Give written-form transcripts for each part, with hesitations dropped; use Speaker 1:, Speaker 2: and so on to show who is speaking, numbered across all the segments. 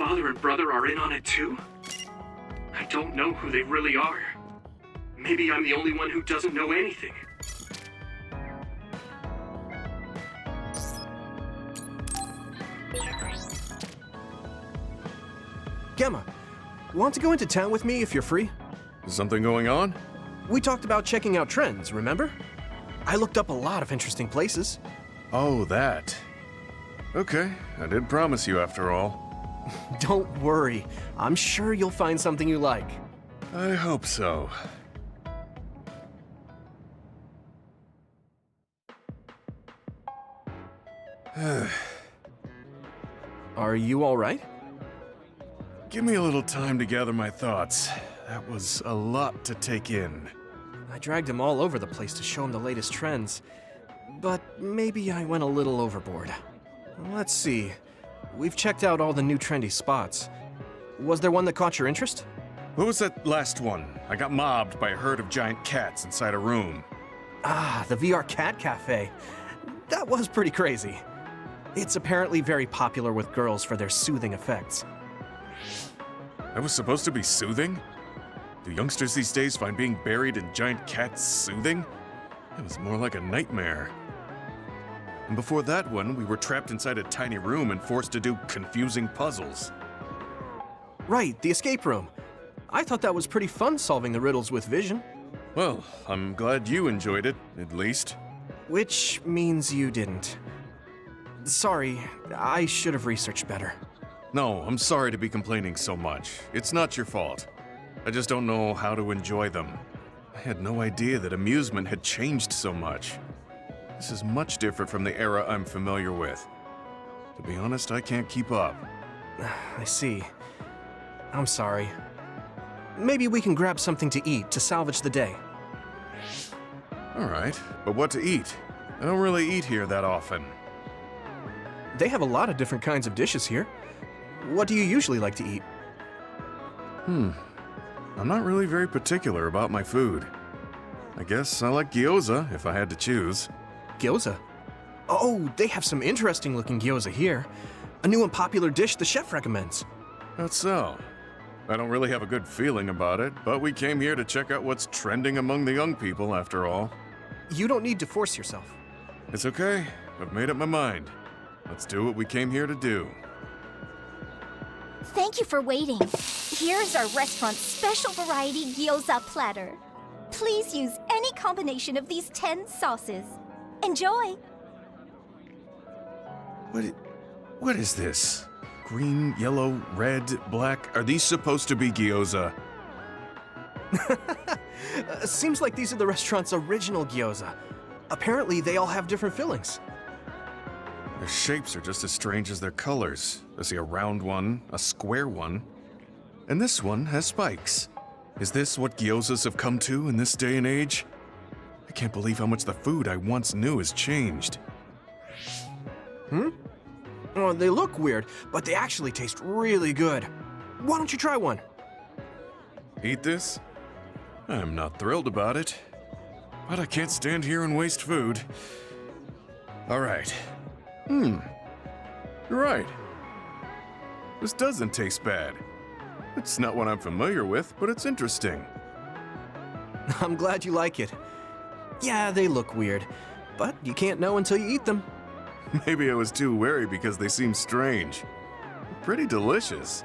Speaker 1: father and brother are in on it too? I don't know who they really are. Maybe I'm the only one who doesn't know anything.
Speaker 2: Gemma, want to go into town with me if you're free?
Speaker 3: Something going on?
Speaker 2: We talked about checking out trends, remember? I looked up a lot of interesting places.
Speaker 3: Oh, that. Okay, I did promise you after all.
Speaker 2: Don't worry, I'm sure you'll find something you like.
Speaker 3: I hope so.
Speaker 2: Are you all right?
Speaker 3: Give me a little time to gather my thoughts. That was a lot to take in.
Speaker 2: I dragged him all over the place to show him the latest trends, but maybe I went a little overboard. Let's see. We've checked out all the new trendy spots. Was there one that caught your interest?
Speaker 3: What was that last one? I got mobbed by a herd of giant cats inside a room.
Speaker 2: Ah, the VR Cat Cafe. That was pretty crazy. It's apparently very popular with girls for their soothing effects.
Speaker 3: That was supposed to be soothing? Do youngsters these days find being buried in giant cats soothing? It was more like a nightmare. And before that one, we were trapped inside a tiny room and forced to do confusing puzzles.
Speaker 2: Right, the escape room. I thought that was pretty fun solving the riddles with vision.
Speaker 3: Well, I'm glad you enjoyed it, at least.
Speaker 2: Which means you didn't. Sorry, I should have researched better.
Speaker 3: No, I'm sorry to be complaining so much. It's not your fault. I just don't know how to enjoy them. I had no idea that amusement had changed so much. This is much different from the era I'm familiar with. To be honest, I can't keep up.
Speaker 2: I see. I'm sorry. Maybe we can grab something to eat to salvage the day.
Speaker 3: All right, but what to eat? I don't really eat here that often.
Speaker 2: They have a lot of different kinds of dishes here. What do you usually like to eat?
Speaker 3: I'm not really very particular about my food. I guess I like gyoza if I had to choose.
Speaker 2: Gyoza? Oh, they have some interesting looking gyoza here. A new and popular dish the chef recommends.
Speaker 3: That's so. I don't really have a good feeling about it, but we came here to check out what's trending among the young people after all.
Speaker 2: You don't need to force yourself.
Speaker 3: It's okay. I've made up my mind. Let's do what we came here to do.
Speaker 4: Thank you for waiting. Here's our restaurant's special variety gyoza platter. Please use any combination of these 10 sauces. Enjoy!
Speaker 3: What is this? Green, yellow, red, black? Are these supposed to be gyoza?
Speaker 2: Seems like these are the restaurant's original gyoza. Apparently, they all have different fillings.
Speaker 3: Their shapes are just as strange as their colors. I see a round one, a square one, and this one has spikes. Is this what gyozas have come to in this day and age? I can't believe how much the food I once knew has changed.
Speaker 2: Oh, they look weird, but they actually taste really good. Why don't you try one?
Speaker 3: Eat this? I'm not thrilled about it, but I can't stand here and waste food. All right. You're right. This doesn't taste bad. It's not what I'm familiar with, but it's interesting.
Speaker 2: I'm glad you like it. Yeah, they look weird, but you can't know until you eat them.
Speaker 3: Maybe I was too wary because they seem strange. Pretty delicious.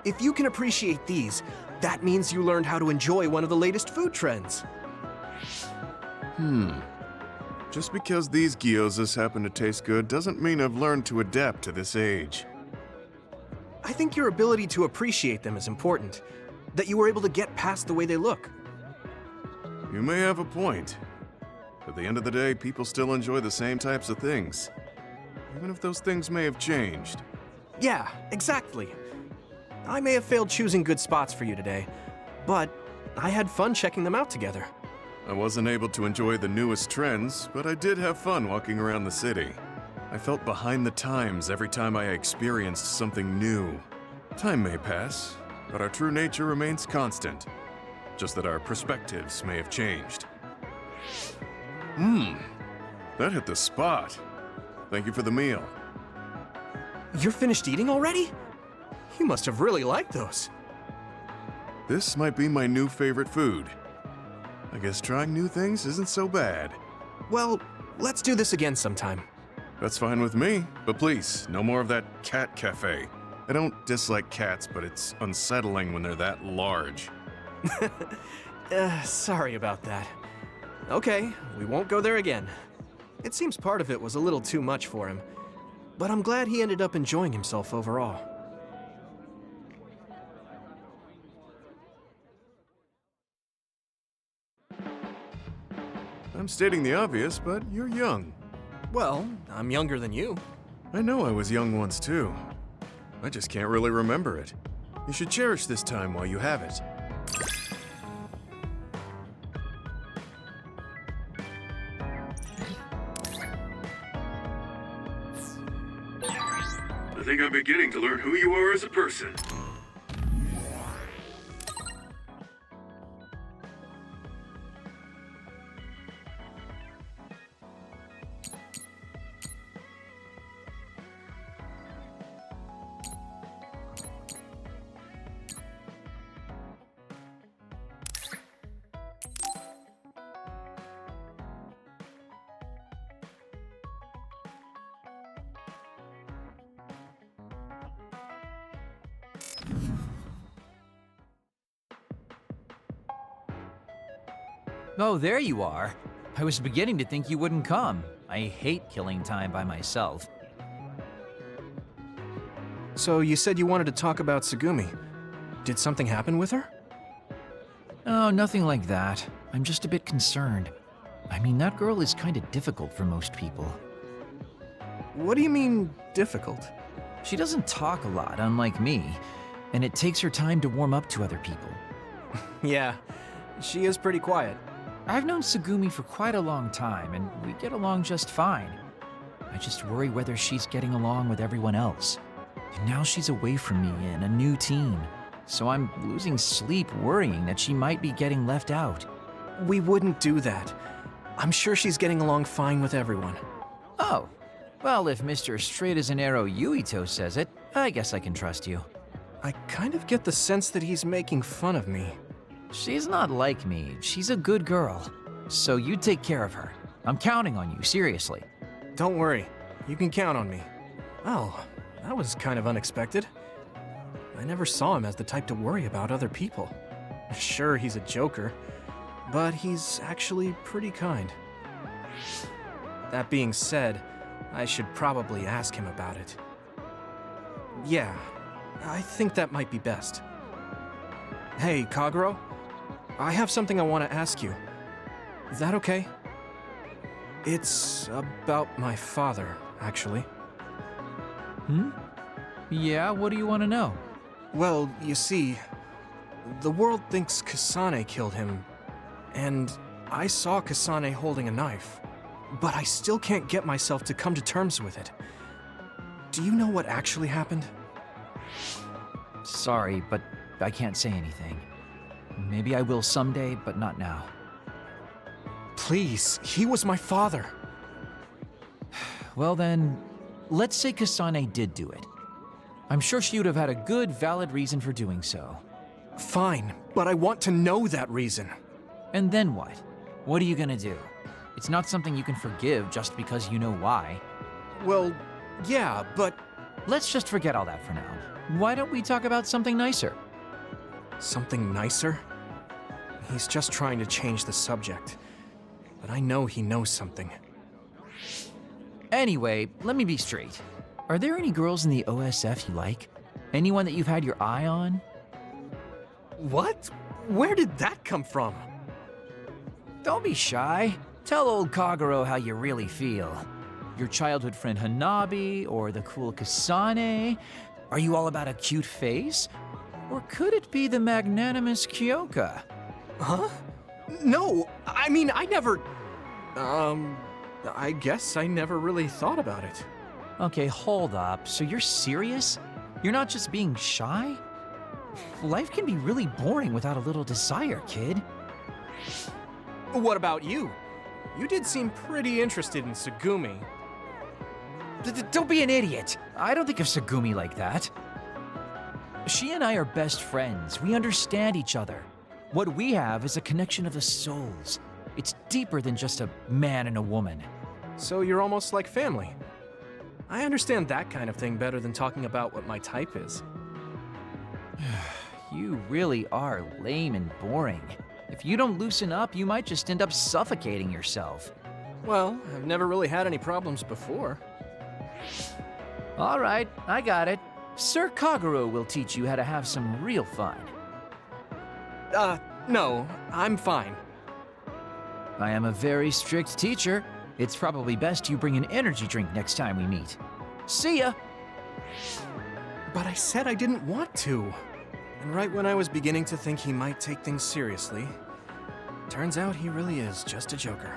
Speaker 2: If you can appreciate these, that means you learned how to enjoy one of the latest food trends.
Speaker 3: Just because these gyozas happen to taste good doesn't mean I've learned to adapt to this age.
Speaker 2: I think your ability to appreciate them is important, that you were able to get past the way they look.
Speaker 3: You may have a point. At the end of the day, people still enjoy the same types of things, even if those things may have changed.
Speaker 2: Yeah, exactly. I may have failed choosing good spots for you today, but I had fun checking them out together.
Speaker 3: I wasn't able to enjoy the newest trends, but I did have fun walking around the city. I felt behind the times every time I experienced something new. Time may pass, but our true nature remains constant. Just that our perspectives may have changed. That hit the spot. Thank you for the meal.
Speaker 2: You're finished eating already? You must have really liked those.
Speaker 3: This might be my new favorite food. I guess trying new things isn't so bad.
Speaker 2: Well, let's do this again sometime.
Speaker 3: That's fine with me, but please, no more of that cat cafe. I don't dislike cats, but it's unsettling when they're that large.
Speaker 2: Sorry about that. Okay, we won't go there again. It seems part of it was a little too much for him, but I'm glad he ended up enjoying himself overall.
Speaker 3: I'm stating the obvious, but you're young.
Speaker 2: Well, I'm younger than you.
Speaker 3: I know I was young once too. I just can't really remember it. You should cherish this time while you have it.
Speaker 1: I think I'm beginning to learn who you are as a person.
Speaker 5: Oh, there you are. I was beginning to think you wouldn't come. I hate killing time by myself.
Speaker 2: So you said you wanted to talk about Tsugumi. Did something happen with her?
Speaker 5: Oh, nothing like that. I'm just a bit concerned. I mean, that girl is kind of difficult for most people.
Speaker 2: What do you mean, difficult?
Speaker 5: She doesn't talk a lot, unlike me, and it takes her time to warm up to other people.
Speaker 2: Yeah, she is pretty quiet.
Speaker 5: I've known Tsugumi for quite a long time, and we get along just fine. I just worry whether she's getting along with everyone else. And now she's away from me in a new team, so I'm losing sleep worrying that she might be getting left out.
Speaker 2: We wouldn't do that. I'm sure she's getting along fine with everyone.
Speaker 5: Oh, well, if Mr. Straight as an Arrow Yuito says it, I guess I can trust you.
Speaker 2: I kind of get the sense that he's making fun of me.
Speaker 5: She's not like me. She's a good girl. So you take care of her. I'm counting on you, seriously.
Speaker 2: Don't worry, you can count on me. Oh, that was kind of unexpected. I never saw him as the type to worry about other people. Sure, he's a joker, but he's actually pretty kind. That being said, I should probably ask him about it. Yeah, I think that might be best. Hey, Kagero, I have something I want to ask you. Is that okay? It's about my father, actually.
Speaker 5: Hmm? Yeah, what do you want to know?
Speaker 2: Well, you see, the world thinks Kasane killed him, and I saw Kasane holding a knife, but I still can't get myself to come to terms with it. Do you know what actually happened?
Speaker 5: Sorry, but I can't say anything. Maybe I will someday, but not now.
Speaker 2: Please, he was my father.
Speaker 5: Well then, let's say Kasane did do it. I'm sure she would have had a good, valid reason for doing so.
Speaker 2: Fine, but I want to know that reason.
Speaker 5: And then what? What are you gonna do? It's not something you can forgive just because you know why.
Speaker 2: Well, yeah, but...
Speaker 5: Let's just forget all that for now. Why don't we talk about something nicer?
Speaker 2: Something nicer? He's just trying to change the subject. But I know he knows something.
Speaker 5: Anyway, let me be straight. Are there any girls in the OSF you like? Anyone that you've had your eye on?
Speaker 2: What? Where did that come from?
Speaker 5: Don't be shy. Tell old Kagero how you really feel. Your childhood friend Hanabi, or the cool Kasane? Are you all about a cute face? Or could it be the magnanimous Kyoka?
Speaker 2: Huh? No, I mean, I never... I guess I never really thought about it.
Speaker 5: Okay, hold up. So you're serious? You're not just being shy? Life can be really boring without a little desire, kid.
Speaker 2: What about you? You did seem pretty interested in Tsugumi.
Speaker 5: Don't be an idiot. I don't think of Tsugumi like that. She and I are best friends. We understand each other. What we have is a connection of the souls. It's deeper than just a man and a woman.
Speaker 2: So you're almost like family. I understand that kind of thing better than talking about what my type is.
Speaker 5: You really are lame and boring. If you don't loosen up, you might just end up suffocating yourself.
Speaker 2: Well, I've never really had any problems before.
Speaker 5: All right, I got it. Sir Kagero will teach you how to have some real fun.
Speaker 2: No, I'm fine.
Speaker 5: I am a very strict teacher. It's probably best you bring an energy drink next time we meet. See ya!
Speaker 2: But I said I didn't want to. And right when I was beginning to think he might take things seriously, turns out he really is just a joker.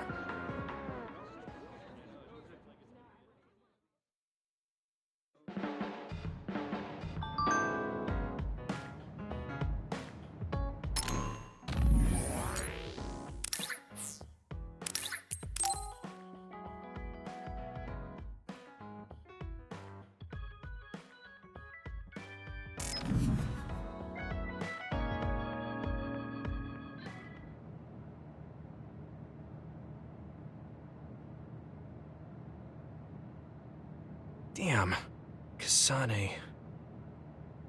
Speaker 2: Damn, Kasane.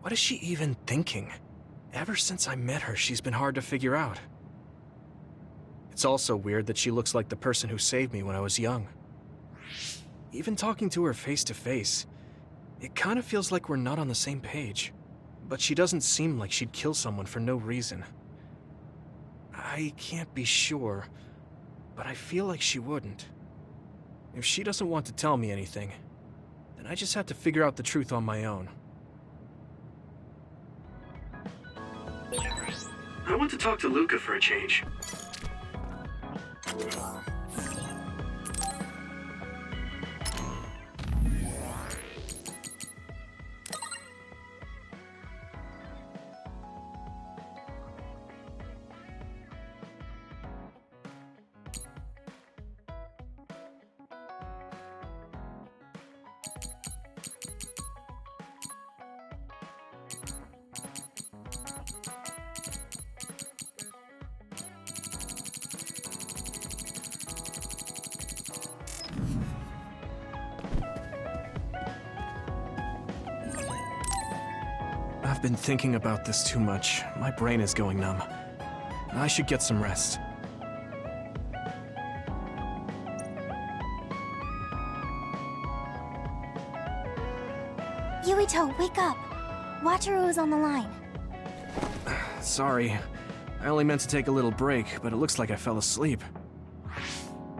Speaker 2: What is she even thinking? Ever since I met her, she's been hard to figure out. It's also weird that she looks like the person who saved me when I was young. Even talking to her face to face, it kind of feels like we're not on the same page. But she doesn't seem like she'd kill someone for no reason. I can't be sure, but I feel like she wouldn't. If she doesn't want to tell me anything, then I just have to figure out the truth on my own.
Speaker 1: I want to talk to Luca for a change.
Speaker 2: I've been thinking about this too much. My brain is going numb. I should get some rest.
Speaker 4: Yuito, wake up! Wataru is on the line.
Speaker 2: Sorry. I only meant to take a little break, but it looks like I fell asleep.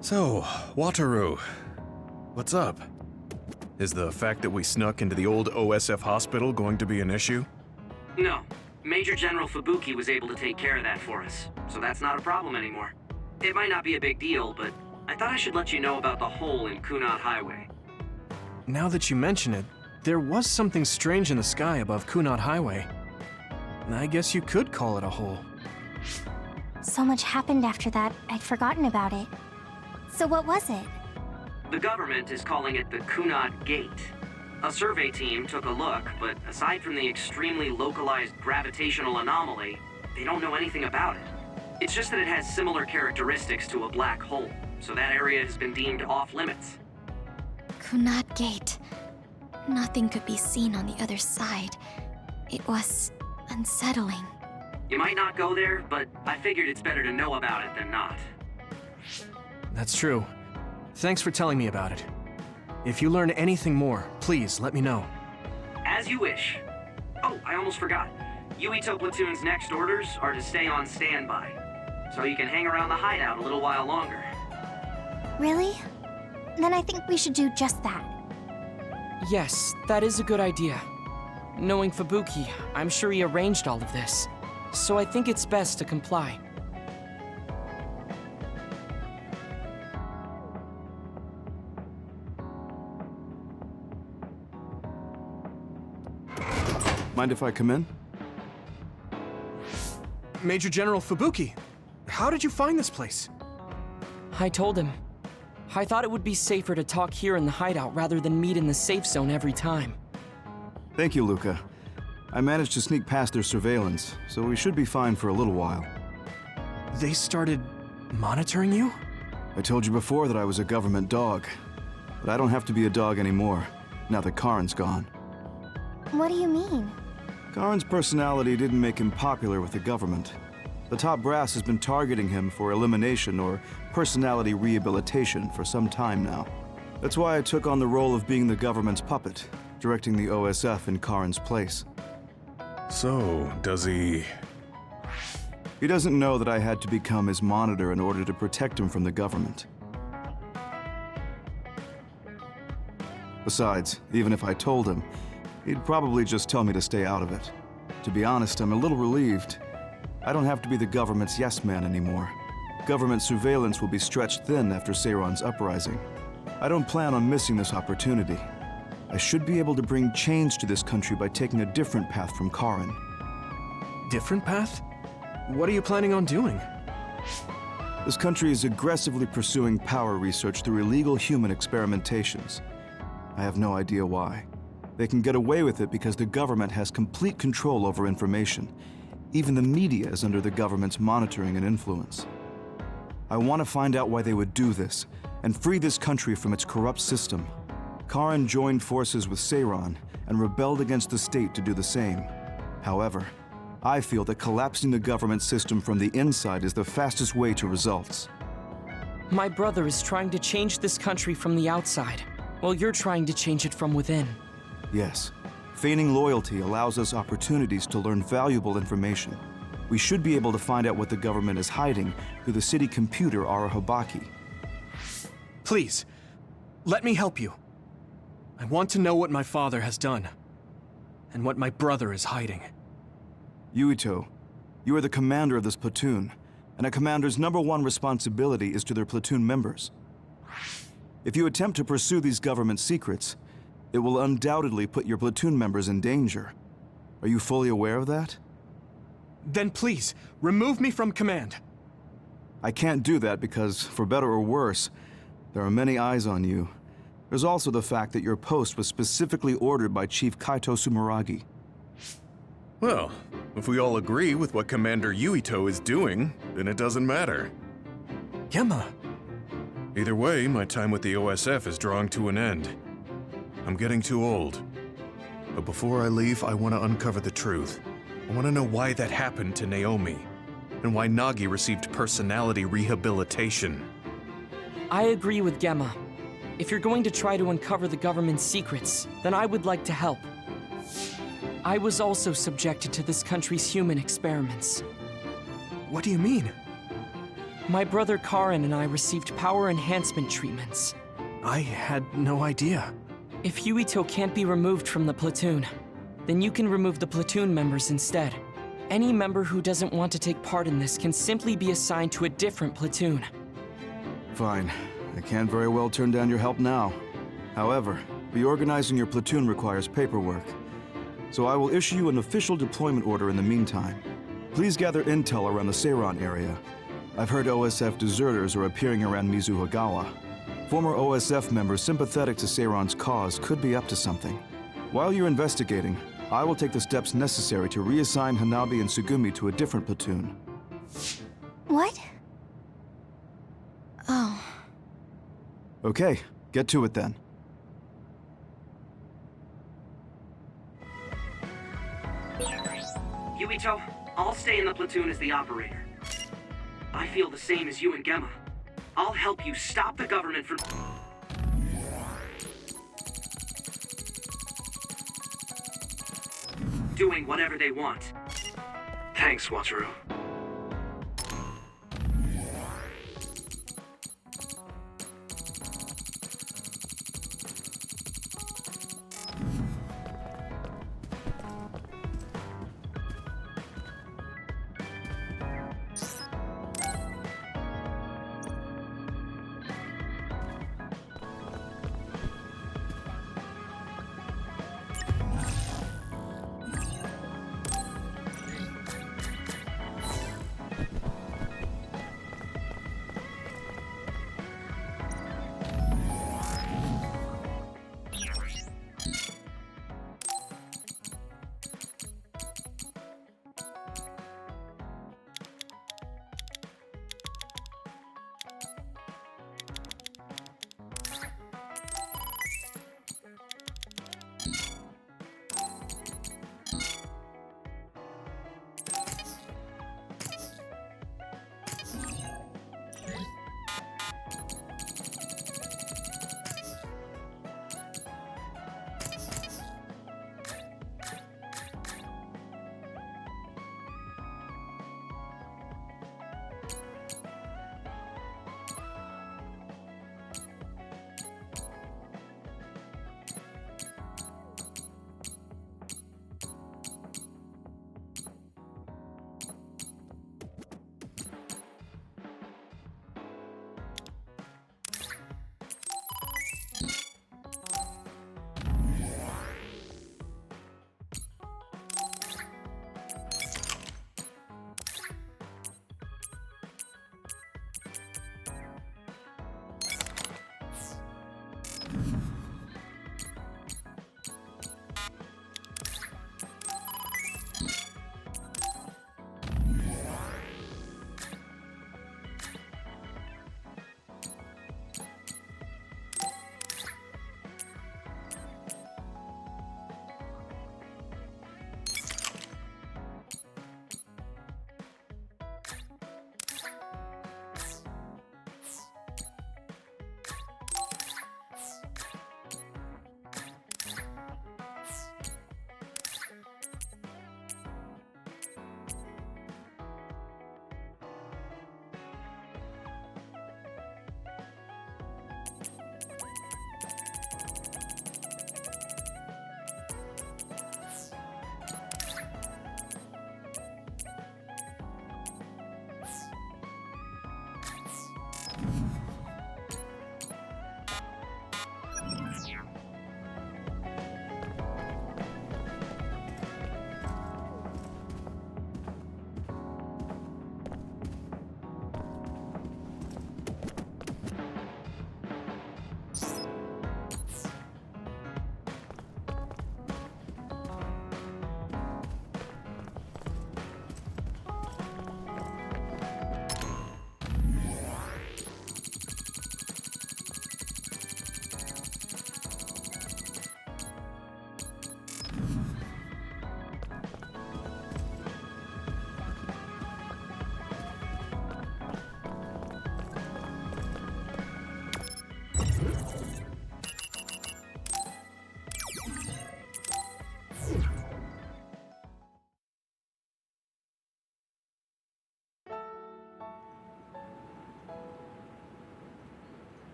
Speaker 3: So, Wataru, what's up? Is the fact that we snuck into the old OSF hospital going to be an issue?
Speaker 1: No. Major General Fubuki was able to take care of that for us, so that's not a problem anymore. It might not be a big deal, but I thought I should let you know about the hole in Kunad Highway.
Speaker 2: Now that you mention it, there was something strange in the sky above Kunad Highway. I guess you could call it a hole.
Speaker 4: So much happened after that, I'd forgotten about it. So what was it?
Speaker 1: The government is calling it the Kunad Gate. A survey team took a look, but aside from the extremely localized gravitational anomaly, they don't know anything about it. It's just that it has similar characteristics to a black hole, so that area has been deemed off-limits.
Speaker 4: Kunad Gate. Nothing could be seen on the other side. It was unsettling.
Speaker 1: You might not go there, but I figured it's better to know about it than not.
Speaker 2: That's true. Thanks for telling me about it. If you learn anything more, please let me know.
Speaker 1: As you wish. Oh, I almost forgot. Yuito Platoon's next orders are to stay on standby, so you can hang around the hideout a little while longer.
Speaker 4: Really? Then I think we should do just that.
Speaker 6: Yes, that is a good idea. Knowing Fubuki, I'm sure he arranged all of this. So I think it's best to comply.
Speaker 7: Mind if I come in?
Speaker 2: Major General Fubuki, how did you find this place?
Speaker 6: I told him. I thought it would be safer to talk here in the hideout rather than meet in the safe zone every time.
Speaker 7: Thank you, Luca. I managed to sneak past their surveillance, so we should be fine for a little while.
Speaker 2: They started monitoring you?
Speaker 7: I told you before that I was a government dog, but I don't have to be a dog anymore, now that Karin's gone.
Speaker 4: What do you mean?
Speaker 7: Karin's personality didn't make him popular with the government. The top brass has been targeting him for elimination or personality rehabilitation for some time now. That's why I took on the role of being the government's puppet, directing the OSF in Karin's place.
Speaker 3: So, does he...
Speaker 7: He doesn't know that I had to become his monitor in order to protect him from the government. Besides, even if I told him, he'd probably just tell me to stay out of it. To be honest, I'm a little relieved. I don't have to be the government's yes man anymore. Government surveillance will be stretched thin after Seiron's uprising. I don't plan on missing this opportunity. I should be able to bring change to this country by taking a different path from Karin.
Speaker 2: Different path? What are you planning on doing?
Speaker 7: This country is aggressively pursuing power research through illegal human experimentations. I have no idea why. They can get away with it because the government has complete control over information. Even the media is under the government's monitoring and influence. I want to find out why they would do this, and free this country from its corrupt system. Karin joined forces with Seiron and rebelled against the state to do the same. However, I feel that collapsing the government system from the inside is the fastest way to results.
Speaker 6: My brother is trying to change this country from the outside, while you're trying to change it from within.
Speaker 7: Yes, feigning loyalty allows us opportunities to learn valuable information. We should be able to find out what the government is hiding through the city computer Arahabaki.
Speaker 2: Please, let me help you. I want to know what my father has done, and what my brother is hiding.
Speaker 7: Yuito, you are the commander of this platoon, and a commander's #1 responsibility is to their platoon members. If you attempt to pursue these government secrets, it will undoubtedly put your platoon members in danger. Are you fully aware of that?
Speaker 2: Then please, remove me from command.
Speaker 7: I can't do that because, for better or worse, there are many eyes on you. There's also the fact that your post was specifically ordered by Chief Kaito Sumeragi.
Speaker 3: Well, if we all agree with what Commander Yuito is doing, then it doesn't matter.
Speaker 2: Gemma,
Speaker 3: Either way, my time with the OSF is drawing to an end. I'm getting too old. But before I leave, I want to uncover the truth. I want to know why that happened to Naomi, and why Nagi received personality rehabilitation.
Speaker 6: I agree with Gemma. If you're going to try to uncover the government's secrets, then I would like to help. I was also subjected to this country's human experiments.
Speaker 2: what do you mean?
Speaker 6: My brother Karin and I received power enhancement treatments.
Speaker 2: I had no idea.
Speaker 6: If Yuito can't be removed from the platoon, then you can remove the platoon members instead. Any member who doesn't want to take part in this can simply be assigned to a different platoon.
Speaker 7: Fine. I can't very well turn down your help now. However, reorganizing your platoon requires paperwork. So I will issue you an official deployment order in the meantime. Please gather intel around the Seiron area. I've heard OSF deserters are appearing around Mizuhagawa. Former OSF members sympathetic to Seiron's cause could be up to something. While you're investigating, I will take the steps necessary to reassign Hanabi and Tsugumi to a different platoon.
Speaker 4: What? Oh.
Speaker 7: Okay, get to it then.
Speaker 1: Yuito, I'll stay in the platoon as the operator. I feel the same as you and Gemma. I'll help you stop the government from... doing whatever they want. Thanks, Wataru.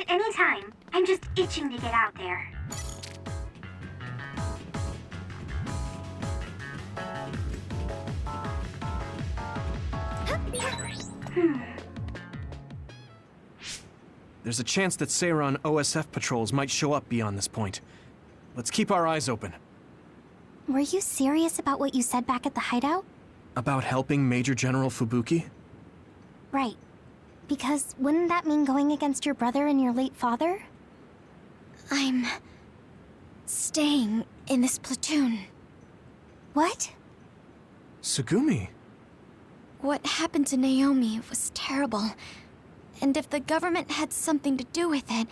Speaker 8: anytime. I'm just itching to get out there.
Speaker 2: There's a chance that Seiran OSF patrols might show up beyond this point. Let's keep our eyes open.
Speaker 4: Were you serious about what you said back at the hideout?
Speaker 2: About helping Major General Fubuki?
Speaker 4: Right. Because wouldn't that mean going against your brother and your late father? I'm staying in this platoon. What?
Speaker 2: Tsugumi.
Speaker 4: What happened to Naomi was terrible. And if the government had something to do with it,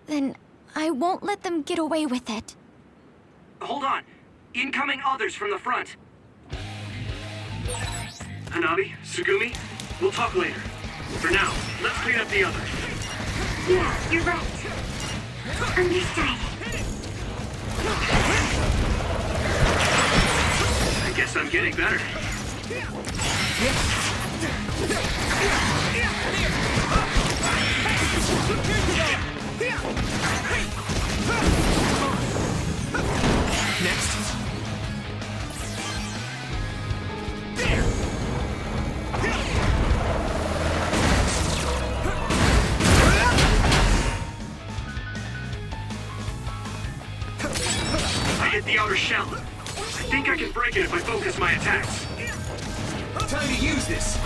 Speaker 4: then I won't let them get away with it.
Speaker 1: Hold on. Incoming others from the front. Hanabi, Tsugumi, we'll talk later. For now, let's clean up the others.
Speaker 8: Yeah, you're right. Understood.
Speaker 1: I guess I'm getting better.
Speaker 2: Next.
Speaker 1: I hit the outer shell. I think I can break it if I focus my attacks.
Speaker 9: Time to use this.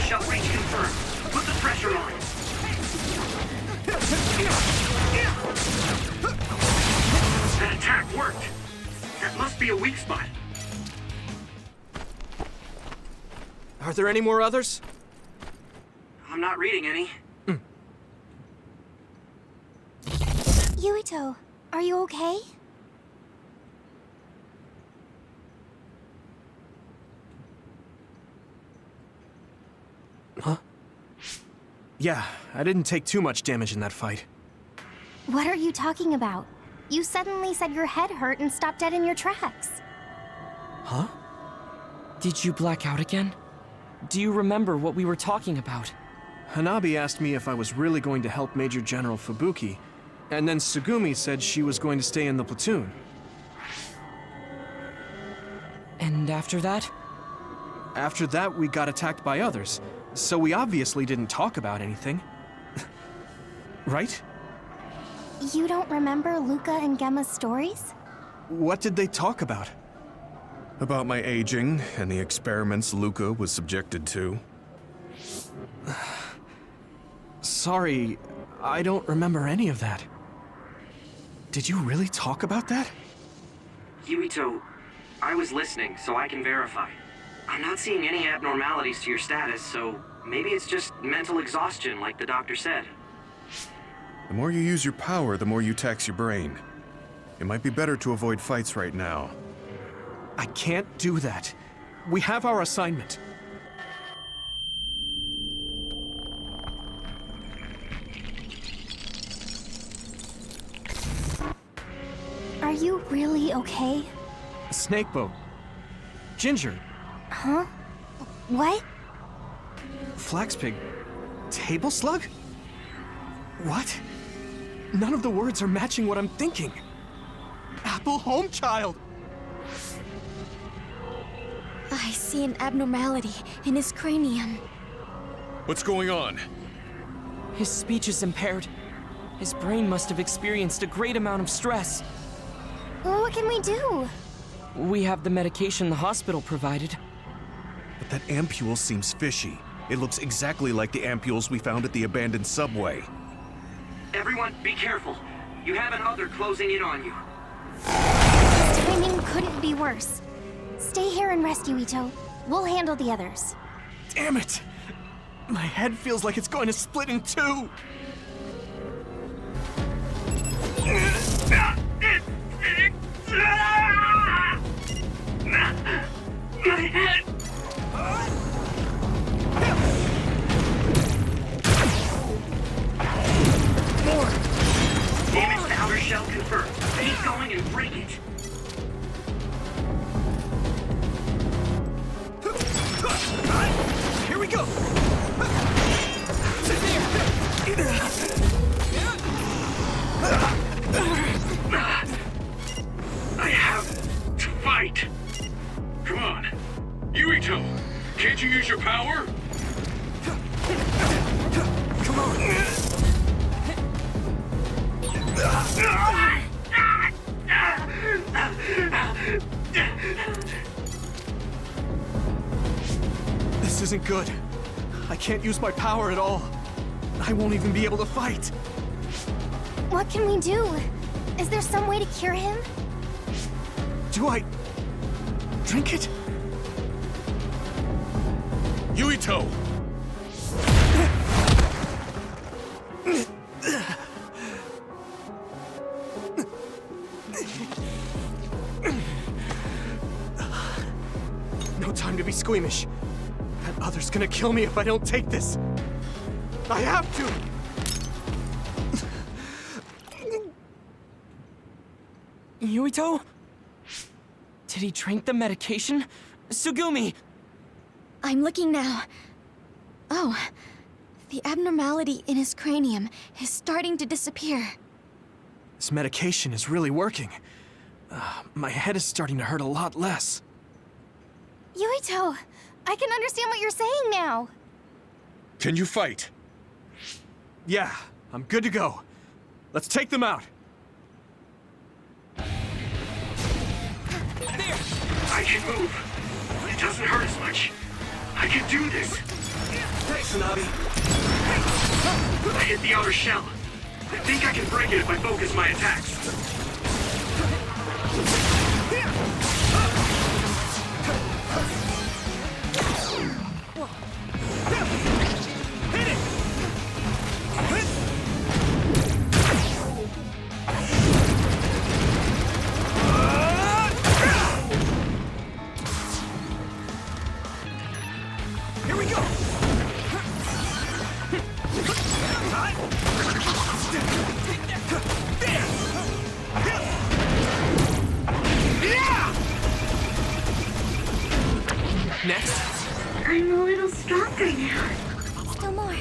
Speaker 1: Shell range confirmed. Put the pressure on. That attack worked. That must be a weak spot.
Speaker 2: Are there any more others?
Speaker 1: I'm not reading any.
Speaker 4: Yuito, are you okay?
Speaker 2: Huh? Yeah, I didn't take too much damage in that fight.
Speaker 4: What are you talking about? You suddenly said your head hurt and stopped dead in your tracks.
Speaker 2: Huh?
Speaker 6: Did you black out again? Do you remember what we were talking about?
Speaker 2: Hanabi asked me if I was really going to help Major General Fubuki, and then Tsugumi said she was going to stay in the platoon.
Speaker 6: And after that?
Speaker 2: After that, we got attacked by others, so we obviously didn't talk about anything. Right?
Speaker 4: You don't remember Luca and Gemma's stories?
Speaker 2: What did they talk about?
Speaker 3: About my aging and the experiments Luca was subjected to.
Speaker 2: Sorry, I don't remember any of that. Did you really talk about that?
Speaker 1: Yuito, I was listening, so I can verify. I'm not seeing any abnormalities to your status, so maybe it's just mental exhaustion, like the doctor said.
Speaker 3: The more you use your power, the more you tax your brain. It might be better to avoid fights right now.
Speaker 2: I can't do that. We have our assignment.
Speaker 4: Are you really okay?
Speaker 2: Snakeboat. Ginger.
Speaker 4: Huh? What?
Speaker 2: Flaxpig. Table slug? What? None of the words are matching what I'm thinking. Apple Homechild!
Speaker 4: I see an abnormality in his cranium.
Speaker 3: What's going on?
Speaker 6: His speech is impaired. His brain must have experienced a great amount of stress.
Speaker 4: What can we do?
Speaker 6: We have the medication the hospital provided.
Speaker 3: But that ampule seems fishy. It looks exactly like the ampules we found at the abandoned subway.
Speaker 1: Everyone, be careful. You have an other closing in on you.
Speaker 4: His timing couldn't be worse. Stay here and rest, Yuito. We'll handle the others.
Speaker 2: Damn it! My head feels like it's going to split in two!
Speaker 1: My head!
Speaker 2: More! go!
Speaker 3: I have to fight. Come on. Yuito, can't you use your power?
Speaker 2: Come on! This isn't good. I can't use my power at all. I won't even be able to fight.
Speaker 4: What can we do? Is there some way to cure him?
Speaker 2: Do I drink it?
Speaker 3: Yuito!
Speaker 2: No time to be squeamish. That other's gonna kill me if I don't take this. I have to!
Speaker 6: Yuito? Did he drink the medication? Sugumi!
Speaker 4: I'm looking now. Oh, the abnormality in his cranium is starting to disappear.
Speaker 2: This medication is really working. My head is starting to hurt a lot less.
Speaker 4: Yuito, I can understand what you're saying now.
Speaker 3: Can you fight?
Speaker 2: Yeah, I'm good to go. Let's take them out.
Speaker 3: I can move. It doesn't hurt as much. I can do this. Thanks, Tsunabi. I hit the outer shell. I think I can break it if I focus my attacks.
Speaker 2: Here we go! Next.
Speaker 8: I'm a little stronger now.
Speaker 4: Still more.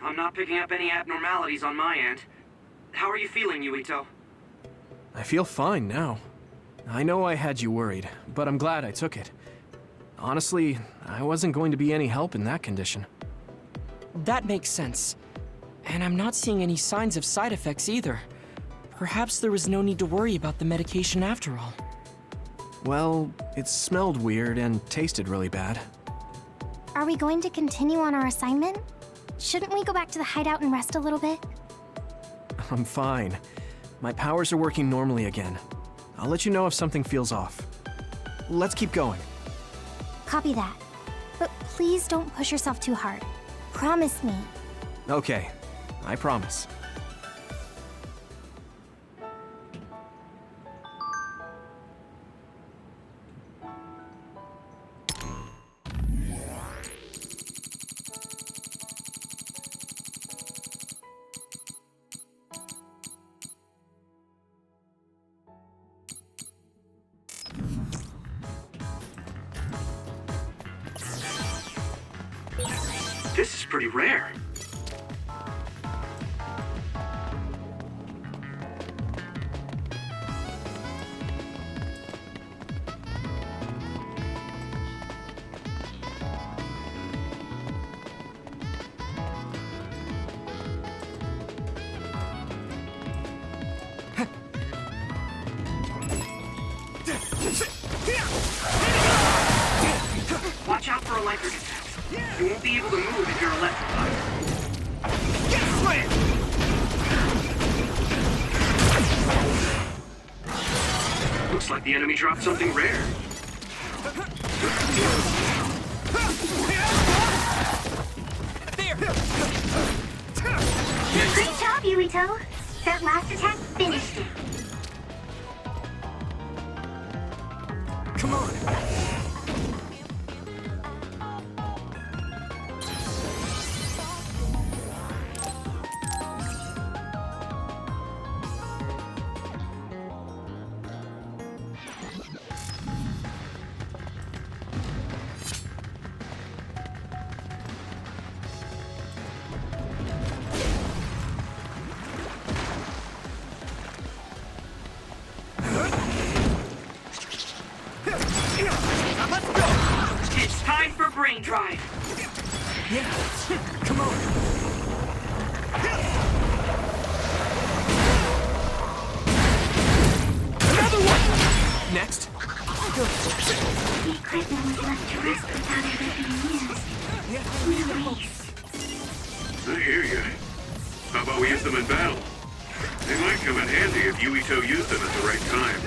Speaker 1: I'm not picking up any abnormalities on my end. How are you feeling, Yuito?
Speaker 2: I feel fine now. I know I had you worried, but I'm glad I took it. Honestly, I wasn't going to be any help in that condition.
Speaker 6: That makes sense. And I'm not seeing any signs of side effects either. Perhaps there was no need to worry about the medication after all.
Speaker 2: Well, it smelled weird and tasted really bad.
Speaker 4: Are we going to continue on our assignment? Shouldn't we go back to the hideout and rest a little bit?
Speaker 2: I'm fine. My powers are working normally again. I'll let you know if something feels off. Let's keep going.
Speaker 4: Copy that. But please don't push yourself too hard. Promise me.
Speaker 2: Okay, I promise.
Speaker 1: This is pretty rare. Watch out for electric attacks. You won't be able to move if you're electrified. Looks like the enemy dropped something rare.
Speaker 8: Great job, Yuito. That last attack finished it.
Speaker 2: Come on!
Speaker 1: for brain drive.
Speaker 9: Yeah. Come on.
Speaker 6: Another one! Next.
Speaker 8: The equipment was left to rest without ever being used. No waste.
Speaker 3: I hear you. How about we use them in battle? They might come in handy if Yuito used them at the right time.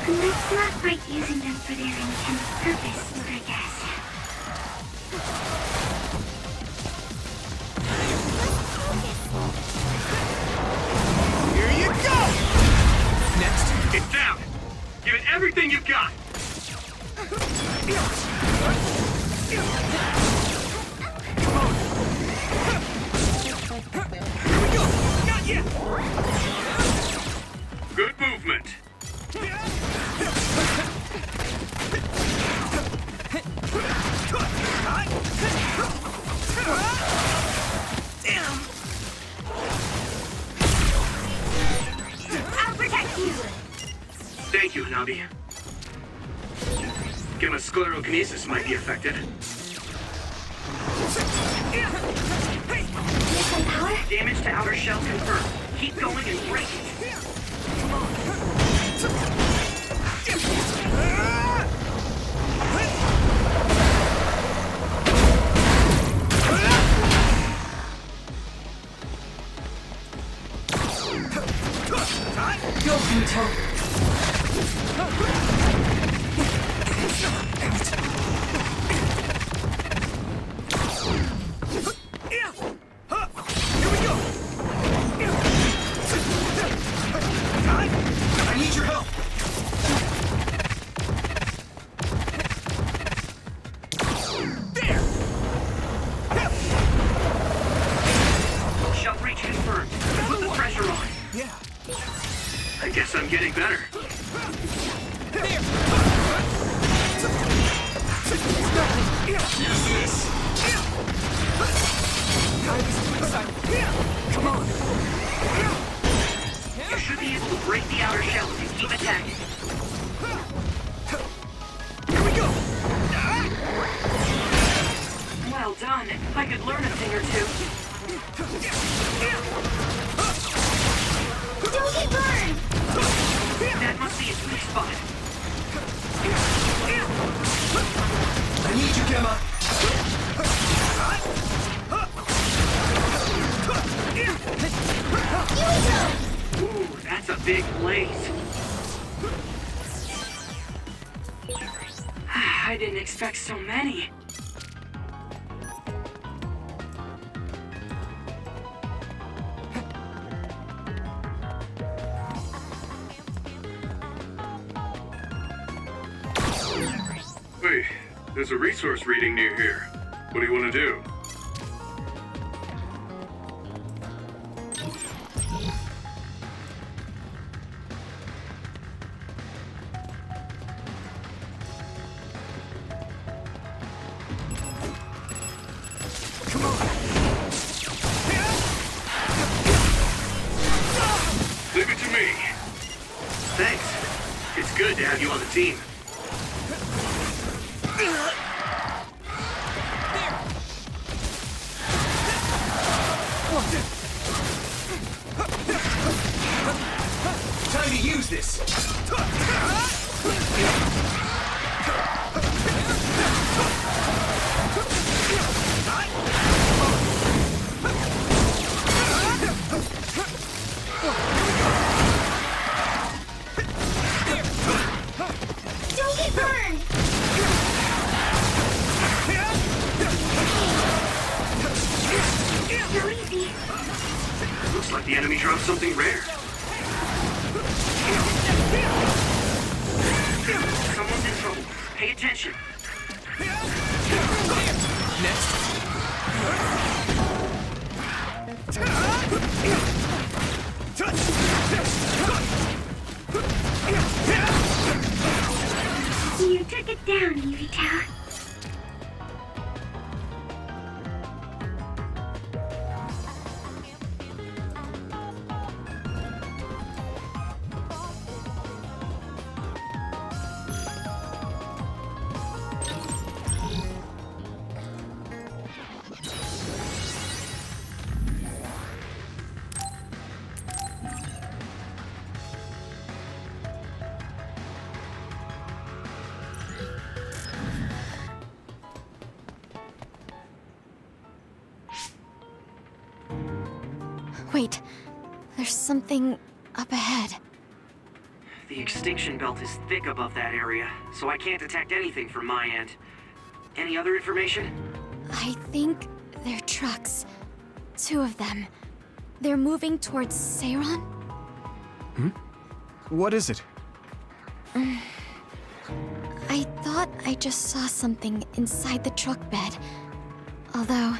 Speaker 8: Let's not fight using them for their intended purpose, I guess.
Speaker 9: Here you go!
Speaker 6: Next.
Speaker 3: It's down! Give it everything you've got!
Speaker 9: Not yet!
Speaker 3: Good movement!
Speaker 9: Damn!
Speaker 8: I'll protect you!
Speaker 1: Thank you, Hanabi. Gamma sclerokinesis might be affected.
Speaker 8: Missile power?
Speaker 1: Damage to outer shell confirmed. Keep going and break it.
Speaker 6: Go, Yuito.
Speaker 9: Here we go! I need your help! There!
Speaker 1: Shell breach confirmed. Put the pressure on.
Speaker 9: Yeah.
Speaker 1: I guess I'm getting better.
Speaker 9: Use this! Come on!
Speaker 1: You should be able to break the outer shell if you keep attacking.
Speaker 9: Here we go!
Speaker 1: Well done. I could learn a thing or two.
Speaker 8: Don't get burned!
Speaker 1: That must be its weak spot.
Speaker 9: I need you, Gemma!
Speaker 1: Ooh, that's a big blaze. I didn't expect so many.
Speaker 3: Wait, there's a resource reading near here. What do you want to do?
Speaker 9: Come on!
Speaker 3: Leave it to me.
Speaker 1: Thanks. It's good to have you on the team.
Speaker 9: Time to use this!
Speaker 8: Don't get burned! So easy.
Speaker 1: Looks like the enemy dropped something rare. Someone's in trouble. Pay attention.
Speaker 6: Next.
Speaker 8: You took it down, Yuito.
Speaker 4: Wait, there's something up ahead.
Speaker 1: The extinction belt is thick above that area, so I can't detect anything from my end. Any other information?
Speaker 4: I think they're trucks. 2 of them. They're moving towards Seiron?
Speaker 2: What is it?
Speaker 4: I thought I just saw something inside the truck bed. Although,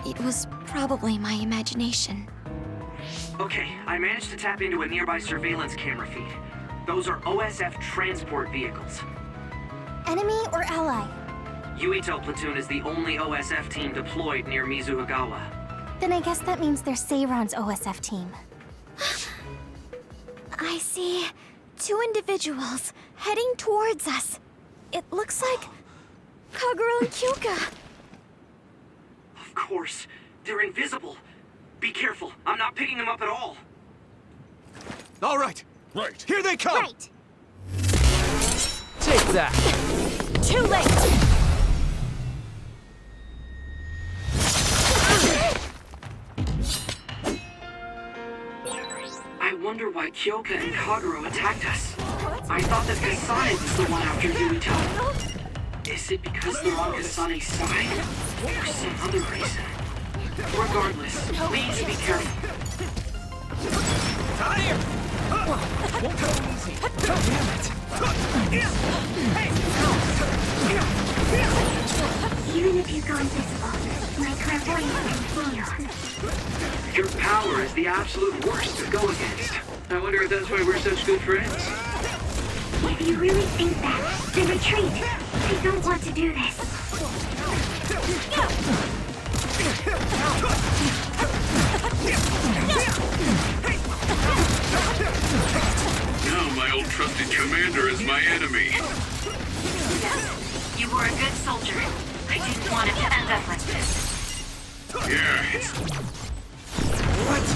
Speaker 4: it was probably my imagination.
Speaker 1: Okay, I managed to tap into a nearby surveillance camera feed. Those are OSF transport vehicles.
Speaker 4: Enemy or ally?
Speaker 1: Yuito platoon is the only OSF team deployed near Mizuhagawa.
Speaker 4: Then I guess that means they're Seiron's OSF team. I see 2 individuals heading towards us. It looks like Kagura and Kyoka.
Speaker 1: Of course, they're invisible. Be careful, I'm not picking them up at all.
Speaker 2: All right.
Speaker 3: Right.
Speaker 2: Here they come!
Speaker 4: Right!
Speaker 5: Take that!
Speaker 4: Too late!
Speaker 1: I wonder why Kyoka and Kagura attacked us. I thought that Kasane was the one after Yuito. Is it because they're on Kasane's side? Or some other reason? Regardless, please be careful.
Speaker 5: Won't go easy. Damn it!
Speaker 8: Even if you go invisible, my clairvoyance can see you.
Speaker 1: Your power is the absolute worst to go against. I wonder if that's why we're such good friends.
Speaker 8: If you really think that, then retreat. I don't want to do this.
Speaker 3: Now my old trusted commander is my enemy.
Speaker 10: You were a good soldier. I didn't want it to end up like this.
Speaker 3: Yeah, it's
Speaker 5: What?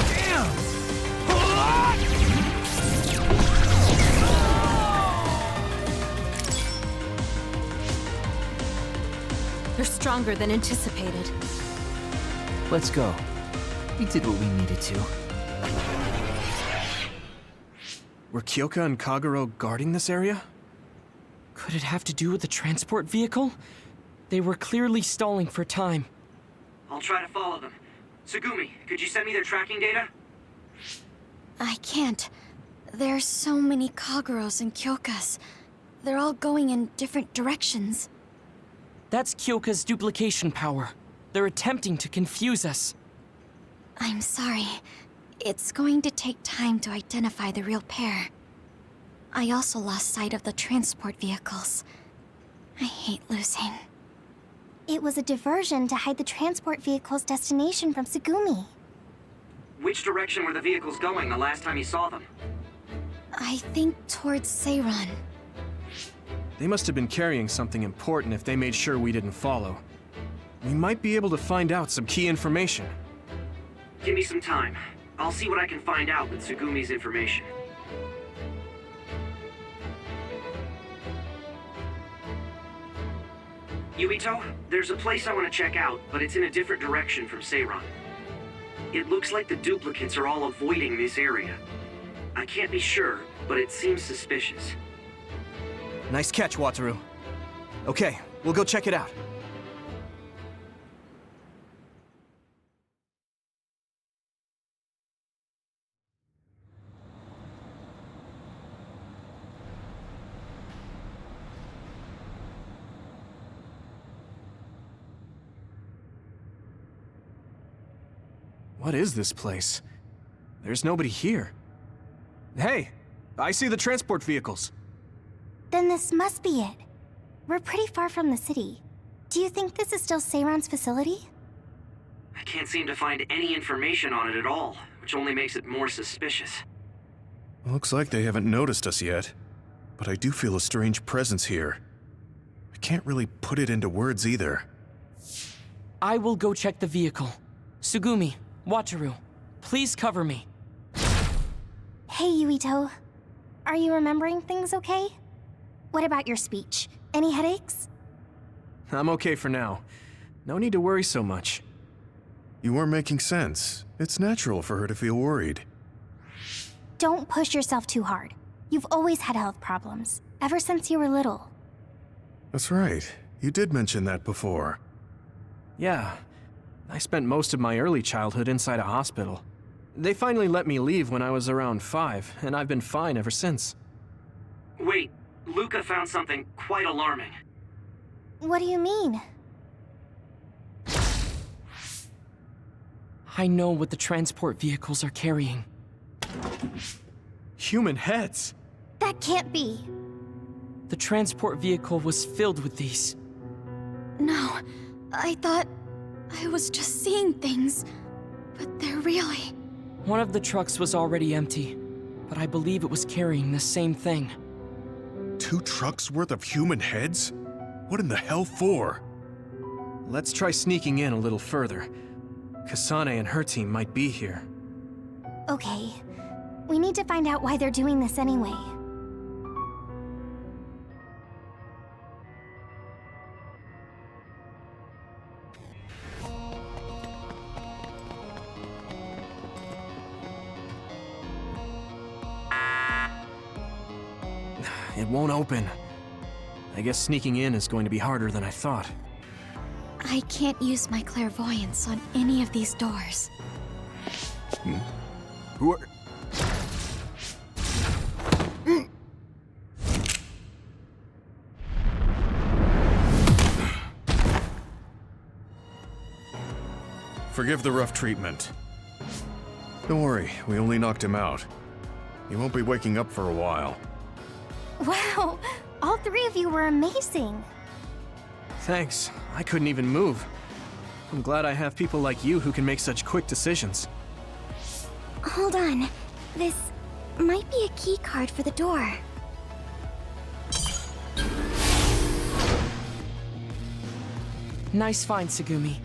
Speaker 5: Damn!
Speaker 4: They're stronger than anticipated.
Speaker 5: Let's go. We did what we needed to.
Speaker 2: Were Kyoka and Kaguro guarding this area?
Speaker 6: Could it have to do with the transport vehicle? They were clearly stalling for time.
Speaker 1: I'll try to follow them. Tsugumi, could you send me their tracking data?
Speaker 4: I can't. There's so many Kaguros and Kyokas. They're all going in different directions.
Speaker 6: That's Kyoka's duplication power. They're attempting to confuse us.
Speaker 4: I'm sorry. It's going to take time to identify the real pair. I also lost sight of the transport vehicles. I hate losing. It was a diversion to hide the transport vehicle's destination from Tsugumi.
Speaker 1: Which direction were the vehicles going the last time you saw them?
Speaker 4: I think towards Seiron.
Speaker 2: They must have been carrying something important if they made sure we didn't follow. We might be able to find out some key information.
Speaker 1: Give me some time. I'll see what I can find out with Tsugumi's information. Yuito, there's a place I want to check out, but it's in a different direction from Seiron. It looks like the duplicates are all avoiding this area. I can't be sure, but it seems suspicious.
Speaker 2: Nice catch, Wataru. Okay, we'll go check it out. What is this place? There's nobody here. Hey, I see the transport vehicles.
Speaker 4: Then this must be it. We're pretty far from the city. Do you think this is still Seiron's facility?
Speaker 1: I can't seem to find any information on it at all, which only makes it more suspicious.
Speaker 3: Looks like they haven't noticed us yet, but I do feel a strange presence here. I can't really put it into words either.
Speaker 6: I will go check the vehicle. Tsugumi, Wataru, please cover me.
Speaker 4: Hey, Yuito. Are you remembering things okay? What about your speech? Any headaches?
Speaker 2: I'm okay for now. No need to worry so much.
Speaker 3: You weren't making sense. It's natural for her to feel worried.
Speaker 4: Don't push yourself too hard. You've always had health problems, ever since you were little.
Speaker 3: That's right. You did mention that before.
Speaker 2: Yeah, I spent most of my early childhood inside a hospital. They finally let me leave when I was around 5, and I've been fine ever since.
Speaker 1: Wait, Luca found something quite alarming.
Speaker 4: What do you mean?
Speaker 6: I know what the transport vehicles are carrying.
Speaker 2: Human heads!
Speaker 4: That can't be.
Speaker 6: The transport vehicle was filled with these.
Speaker 11: No, I thought I was just seeing things, but they're really...
Speaker 6: One of the trucks was already empty, but I believe it was carrying the same thing.
Speaker 3: 2 trucks worth of human heads? What in the hell for?
Speaker 2: Let's try sneaking in a little further. Kasane and her team might be here.
Speaker 4: Okay. We need to find out why they're doing this anyway.
Speaker 2: It won't open. I guess sneaking in is going to be harder than I thought.
Speaker 11: I can't use my clairvoyance on any of these doors.
Speaker 7: Who are...
Speaker 3: Forgive the rough treatment. Don't worry, we only knocked him out. He won't be waking up for a while.
Speaker 4: Wow! All 3 of you were amazing!
Speaker 2: Thanks. I couldn't even move. I'm glad I have people like you who can make such quick decisions.
Speaker 4: Hold on. This might be a key card for the door.
Speaker 6: Nice find, Tsugumi.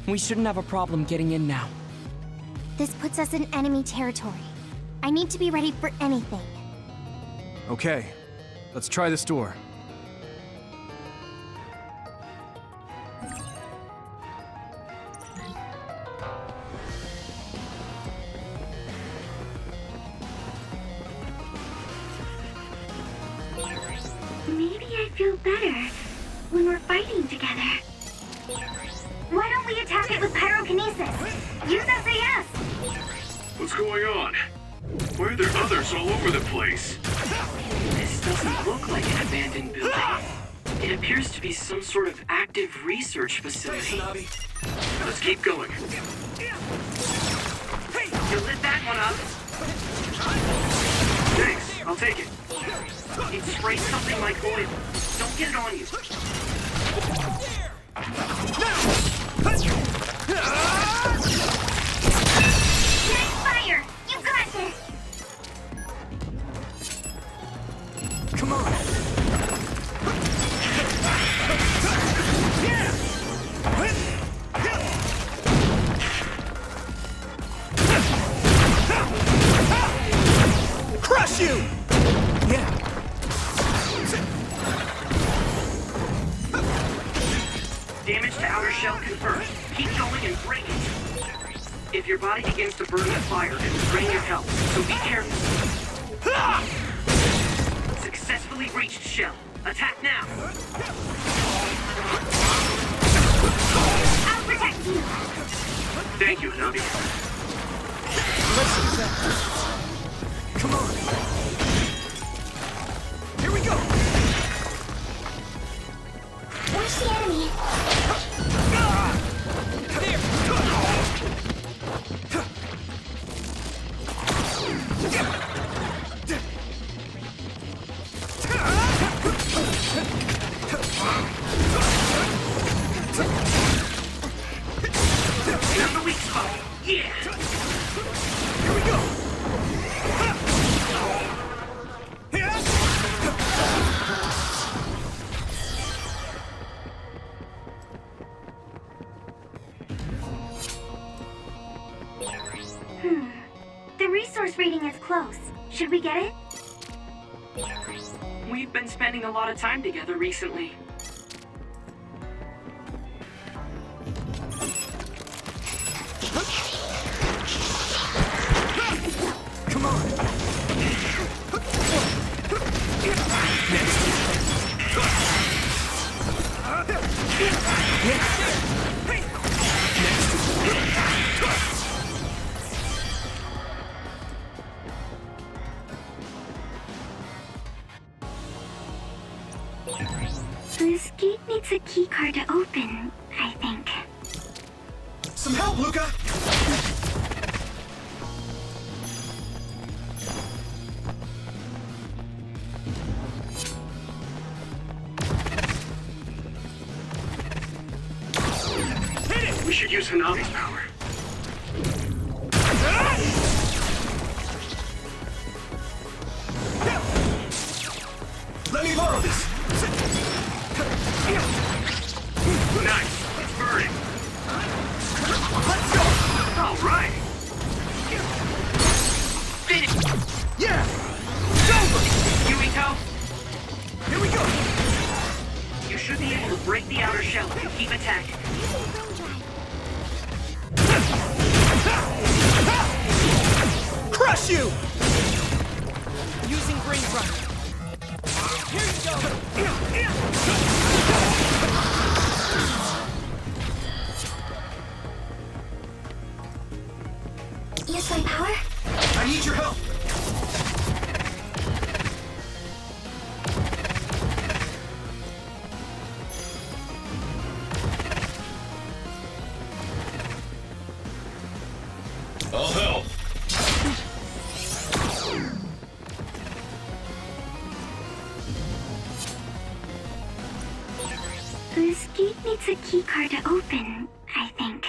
Speaker 6: We shouldn't have a problem getting in now.
Speaker 4: This puts us in enemy territory. I need to be ready for anything.
Speaker 2: Okay, let's try this door.
Speaker 8: Maybe I feel better when we're fighting together. Why don't we attack it with pyrokinesis? Use SAS!
Speaker 3: What's going on? Why are there others all over the place?
Speaker 1: This doesn't look like an abandoned building. It appears to be some sort of active research facility.
Speaker 3: Let's keep going.
Speaker 1: You lit that one up. Thanks, I'll take it. It sprays something like oil. Don't get it on you.
Speaker 8: Nice fire! You got this!
Speaker 9: Come on! Crush you!
Speaker 2: Yeah.
Speaker 1: Damage to outer shell confirmed. Keep going and break it. If your body begins to burn with fire, it will drain your health, so be careful. Successfully breached shell. Attack now.
Speaker 8: I'll protect you!
Speaker 1: Thank you, Hanabi.
Speaker 9: Come on! Here we go!
Speaker 8: Where's the enemy?
Speaker 9: Come here!
Speaker 1: Here's the weak spot. Yeah!
Speaker 9: Here we go!
Speaker 8: The resource reading is close. Should we get it?
Speaker 1: We've been spending a lot of time together recently.
Speaker 8: This gate needs a keycard to open, I think.
Speaker 9: Some help, Luca!
Speaker 1: We should use Hanabi's power.
Speaker 9: Let me borrow this!
Speaker 1: Nice. It's burning.
Speaker 9: Let's go!
Speaker 1: All right.
Speaker 9: Yeah!
Speaker 1: Yuito,
Speaker 9: Here we go!
Speaker 1: you should be able to break the outer shell if you keep attacking.
Speaker 9: Crush you!
Speaker 6: Using Brain Run. Here you go.
Speaker 8: Use my power?
Speaker 9: I need your help!
Speaker 3: I'll help.
Speaker 8: This gate needs a keycard to open, I think.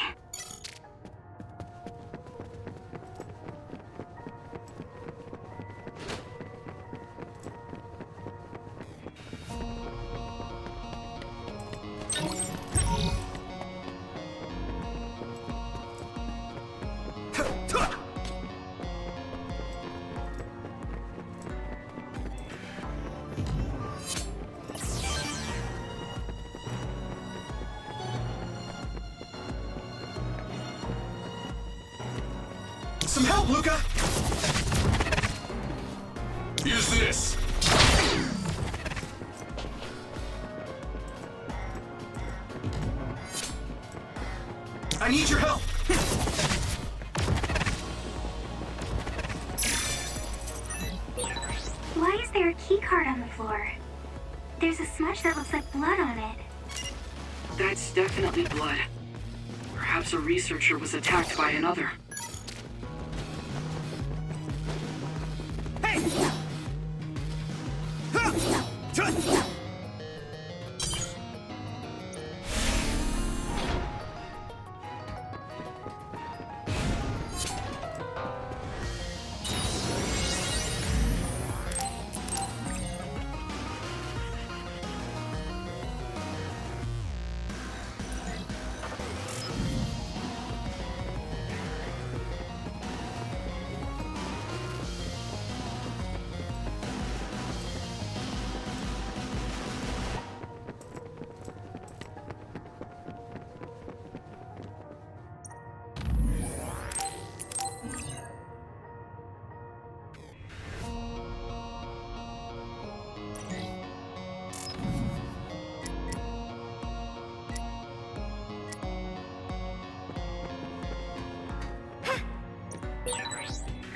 Speaker 9: Some help, Luca!
Speaker 3: Use this.
Speaker 9: I need your help!
Speaker 8: Why is there a keycard on the floor? There's a smudge that looks like blood on it.
Speaker 1: That's definitely blood. Perhaps a researcher was attacked by another.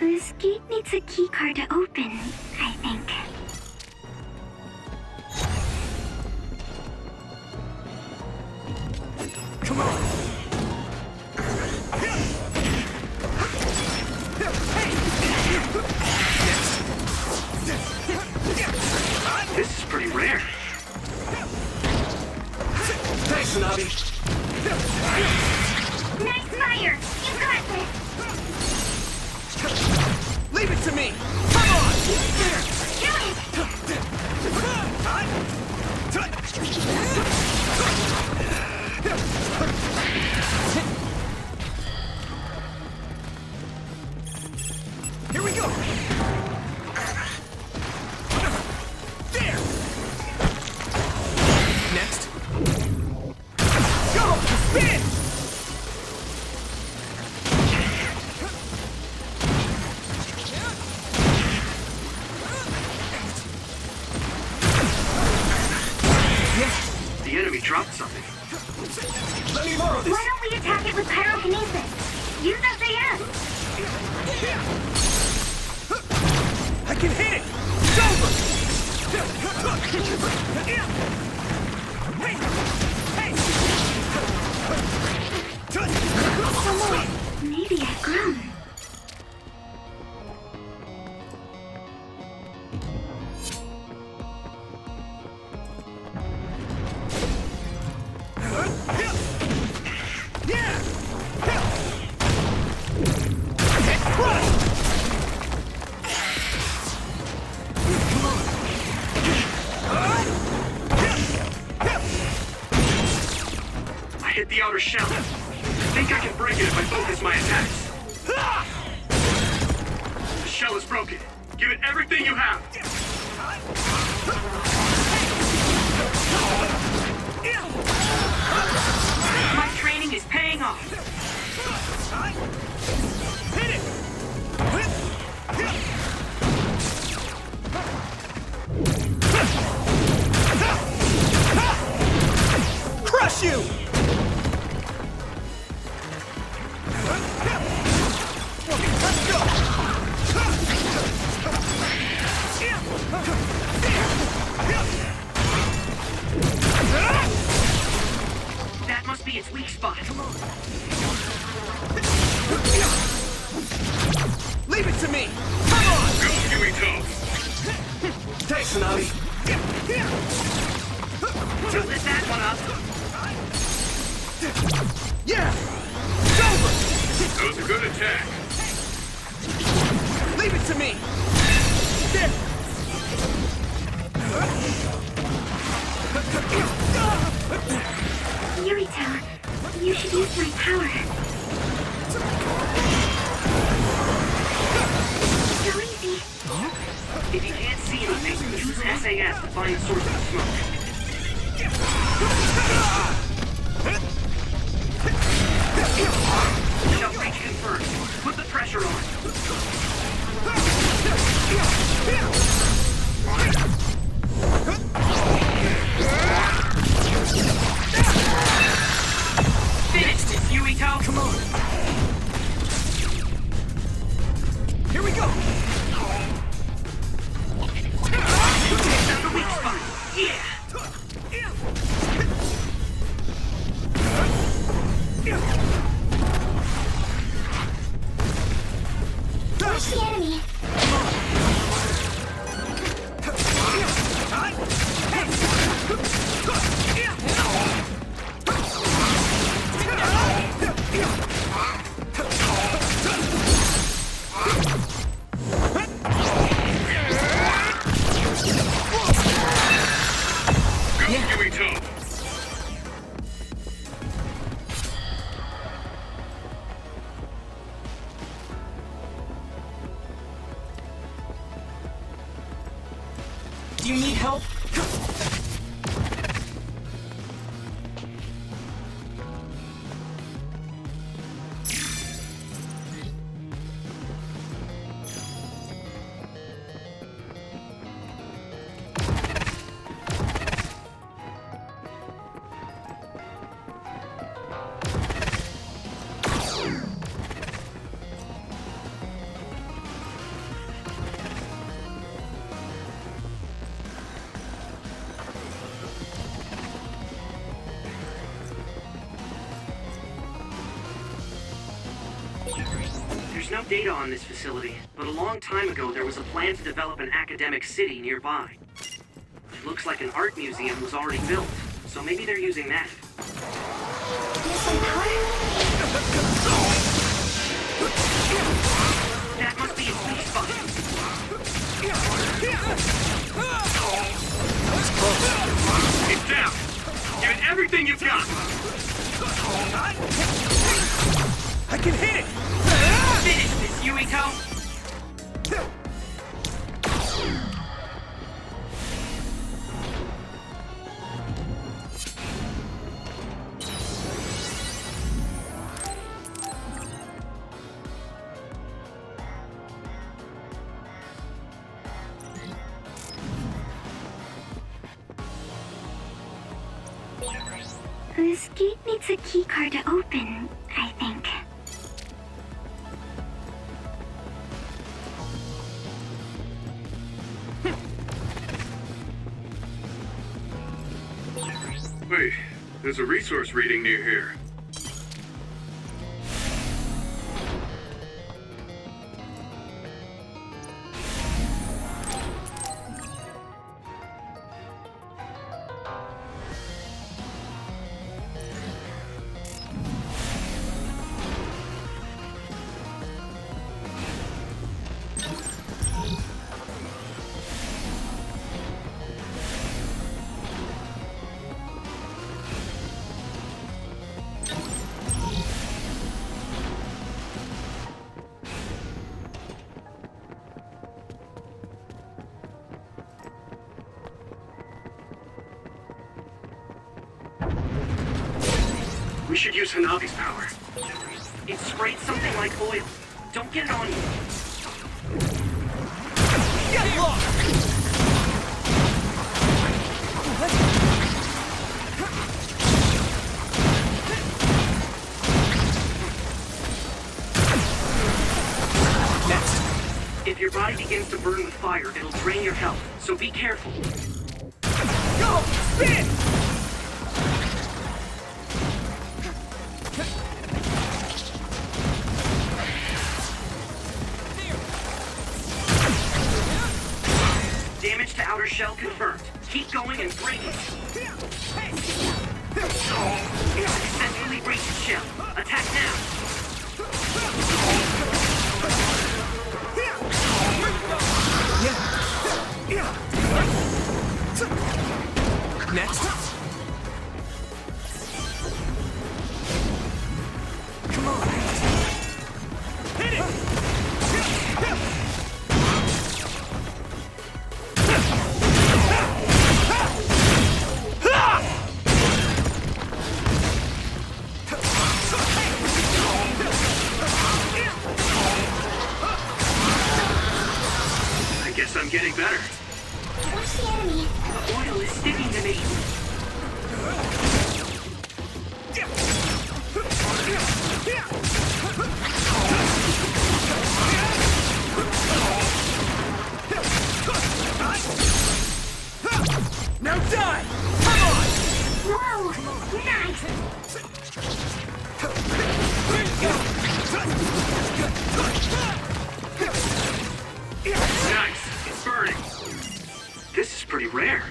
Speaker 8: This gate needs a keycard to open, I think.
Speaker 9: Come on!
Speaker 1: This is pretty rare.
Speaker 9: Thanks, Hanabi!
Speaker 8: Nice fire! You got this!
Speaker 9: Leave it to me! Come on!
Speaker 8: Do it!
Speaker 9: Here we go! There! Next!
Speaker 1: dropped something.
Speaker 9: Let me borrow this.
Speaker 8: Why don't we attack it with pyrokinesis? Use SAS!
Speaker 9: I can hit it! It's over! Hey! Hey!
Speaker 8: Maybe I've grown.
Speaker 1: I hit the outer shell. I think I can break it if I focus my attacks. The shell is broken. Give it everything you have. My training is paying off.
Speaker 9: Hit it! Crush you! Let's go!
Speaker 1: That must be its weak spot.
Speaker 9: Leave it to me! Come on!
Speaker 1: Go, Yuito.
Speaker 9: Thanks, Nami.
Speaker 1: Tilted that one up.
Speaker 9: Yeah! It's over!
Speaker 1: That was a good attack.
Speaker 9: Leave it to me! There!
Speaker 8: Yuito, you should use my power. So easy.
Speaker 1: If you can't see anything, use SAS to find the source of the smoke. Shell breach confirmed. Put the pressure on. Finish this, Yuito! Come on!
Speaker 9: Here we go!
Speaker 1: That's the weak spot. Yeah!
Speaker 8: Where's the enemy?
Speaker 1: Go, Yuito!
Speaker 6: Do you need help?
Speaker 1: There's no data on this facility, but a long time ago there was a plan to develop an academic city nearby. It looks like an art museum was already built, so maybe they're using that.
Speaker 8: Use some power?
Speaker 1: That must be its weak spot. It's down! Give it everything you've got!
Speaker 9: I can hit it!
Speaker 1: Finish this, Yuito!
Speaker 8: This gate needs a keycard to open, I think.
Speaker 3: Wait, there's a resource reading near here.
Speaker 1: We should use Hanabi's power. It sprayed something like oil. Don't get it on you.
Speaker 9: Get lost!
Speaker 1: Next. If your body begins to burn with fire, it'll drain your health, so be careful.
Speaker 9: Go! Spin!
Speaker 1: Damage to outer shell confirmed. Keep going and break it. It's successfully breached its shell. Attack now.
Speaker 9: Next. Come on. Hit it!
Speaker 1: I guess I'm getting better.
Speaker 8: Watch the enemy.
Speaker 1: The oil is sticking to me.
Speaker 9: Now die! Come on!
Speaker 8: Whoa! Nice!
Speaker 1: Nice. It's burning. This is pretty rare.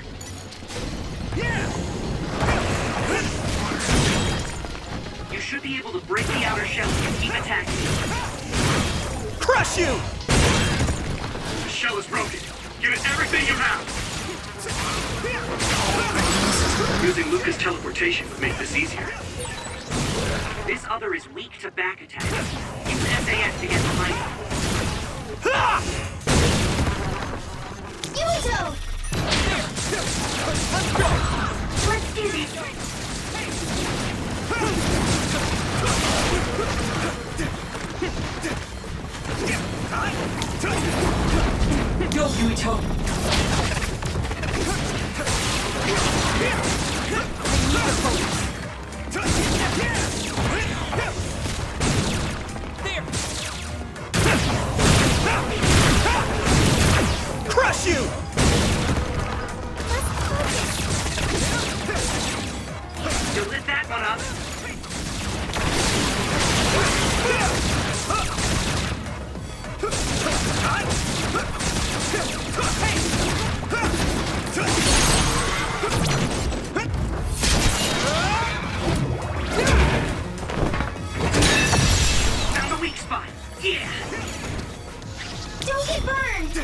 Speaker 1: You should be able to break the outer shell and keep attacking.
Speaker 9: Crush you!
Speaker 1: The shell is broken. Give it everything you have. Using Luca's teleportation would make this easier. This other is weak to back attacks. Use SAS to get behind him.
Speaker 8: Yuito!
Speaker 9: Let's go!
Speaker 8: Let's do this!
Speaker 6: Go, Yuito!
Speaker 9: Crush you!
Speaker 1: You lit that one up. Found the weak spot. Yeah.
Speaker 8: Don't get burned!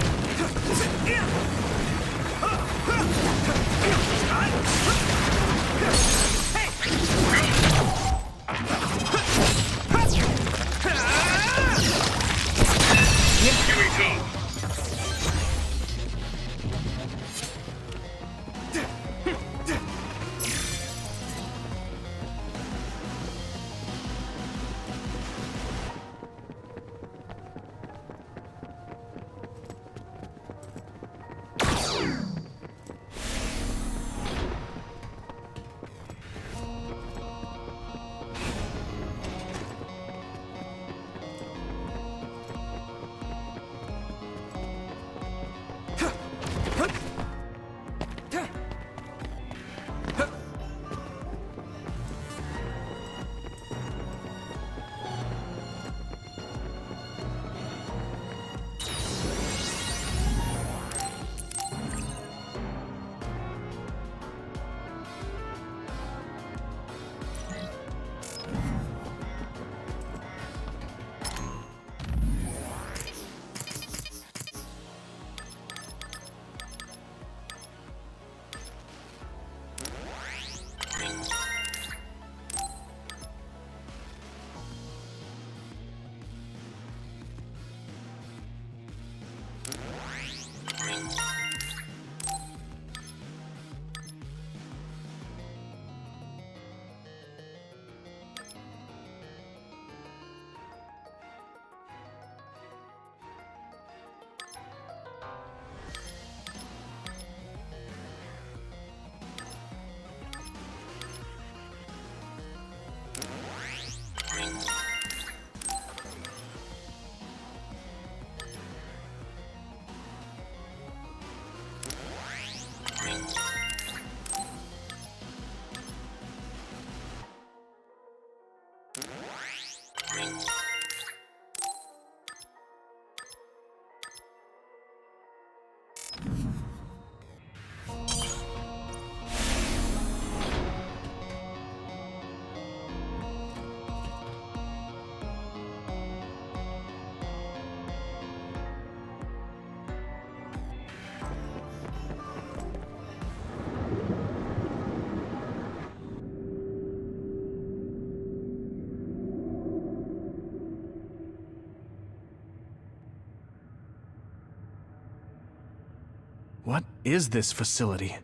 Speaker 2: What is this facility?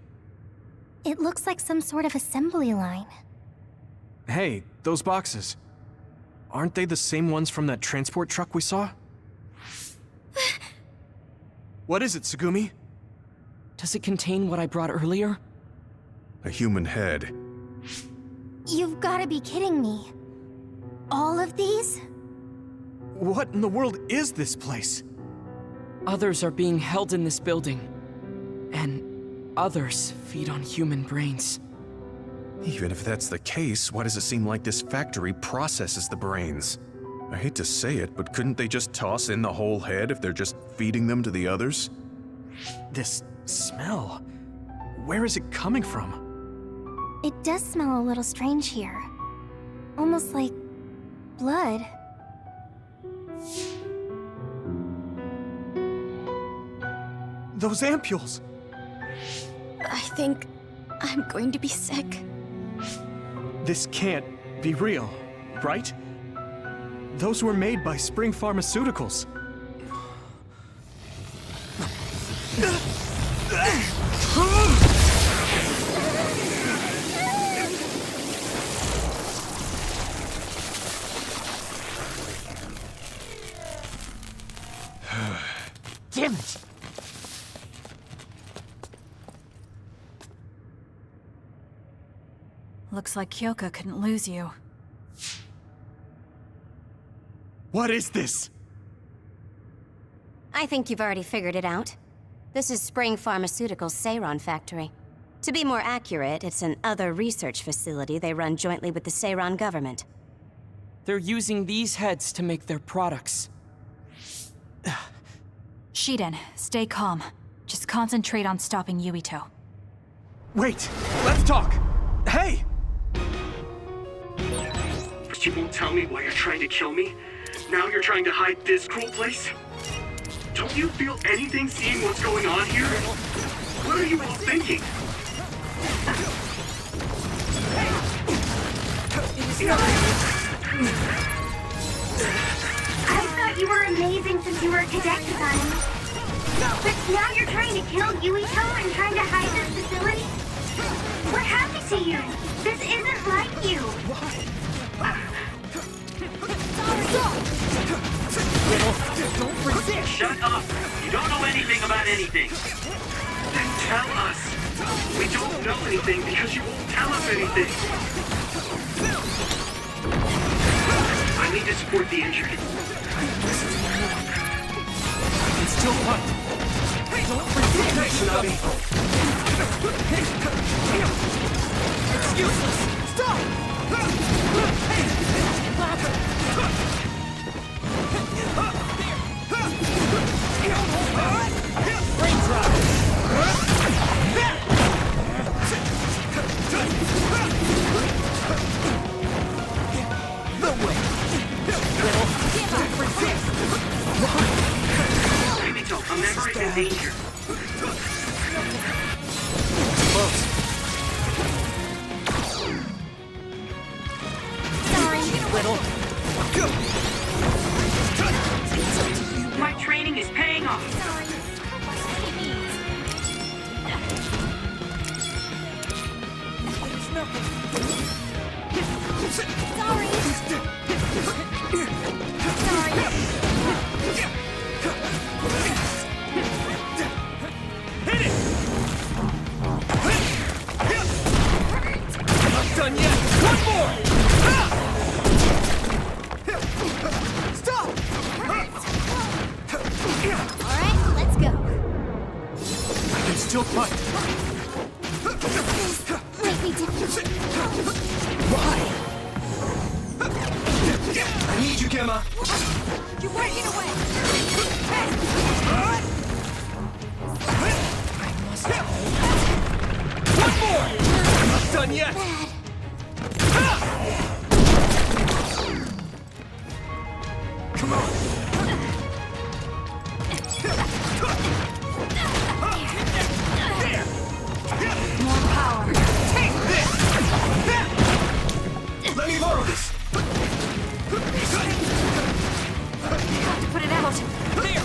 Speaker 4: It looks like some sort of assembly line.
Speaker 2: Hey, those boxes. Aren't they the same ones from that transport truck we saw? What is it, Tsugumi?
Speaker 6: Does it contain what I brought earlier?
Speaker 3: A human head.
Speaker 4: You've gotta be kidding me. All of these?
Speaker 2: What in the world is this place?
Speaker 6: Others are being held in this building. And others feed on human brains.
Speaker 3: Even if that's the case, why does it seem like this factory processes the brains? I hate to say it, but couldn't they just toss in the whole head if they're just feeding them to the others?
Speaker 2: This smell. Where is it coming from?
Speaker 4: It does smell a little strange here. Almost like blood.
Speaker 2: Those ampules!
Speaker 11: I think I'm going to be sick.
Speaker 2: This can't be real, right? Those were made by Spring Pharmaceuticals.
Speaker 6: Damn it!
Speaker 10: Looks like Kyoka couldn't lose you.
Speaker 2: What is this?
Speaker 12: I think you've already figured it out. This is Spring Pharmaceuticals' Seiron factory. To be more accurate, it's an other research facility they run jointly with the Seiron government.
Speaker 6: They're using these heads to make their products.
Speaker 10: Shiden, stay calm. Just concentrate on stopping Yuito.
Speaker 2: Wait, let's talk! Hey!
Speaker 13: First you won't tell me why you're trying to kill me. Now you're trying to hide this cruel place? Don't you feel anything seeing what's going on here? What are you all thinking?
Speaker 8: I thought you were amazing since you were a cadet design. But now you're trying to kill Yuito and trying to hide this facility? What happened to you? This isn't like you.
Speaker 13: Don't resist! Shut up! You don't know anything about anything. Then tell us. We don't know anything because you won't tell us anything. I need to support the injured.
Speaker 9: It's still fight. Don't resist, Tsunami. It's useless. Stop! Brain drop. The way. Don't resist.
Speaker 13: Yuito, a member is in danger. My training is paying off.
Speaker 9: Not done yet. One more. Stop.
Speaker 4: All right, let's go.
Speaker 9: I can still fight.
Speaker 4: Might be difficult.
Speaker 9: Why? I need you, Gemma.
Speaker 10: You're breaking away!
Speaker 9: One more. Not done yet. Come on.
Speaker 10: More power.
Speaker 9: Take this. Let me borrow this.
Speaker 10: Have to put it out.
Speaker 9: There.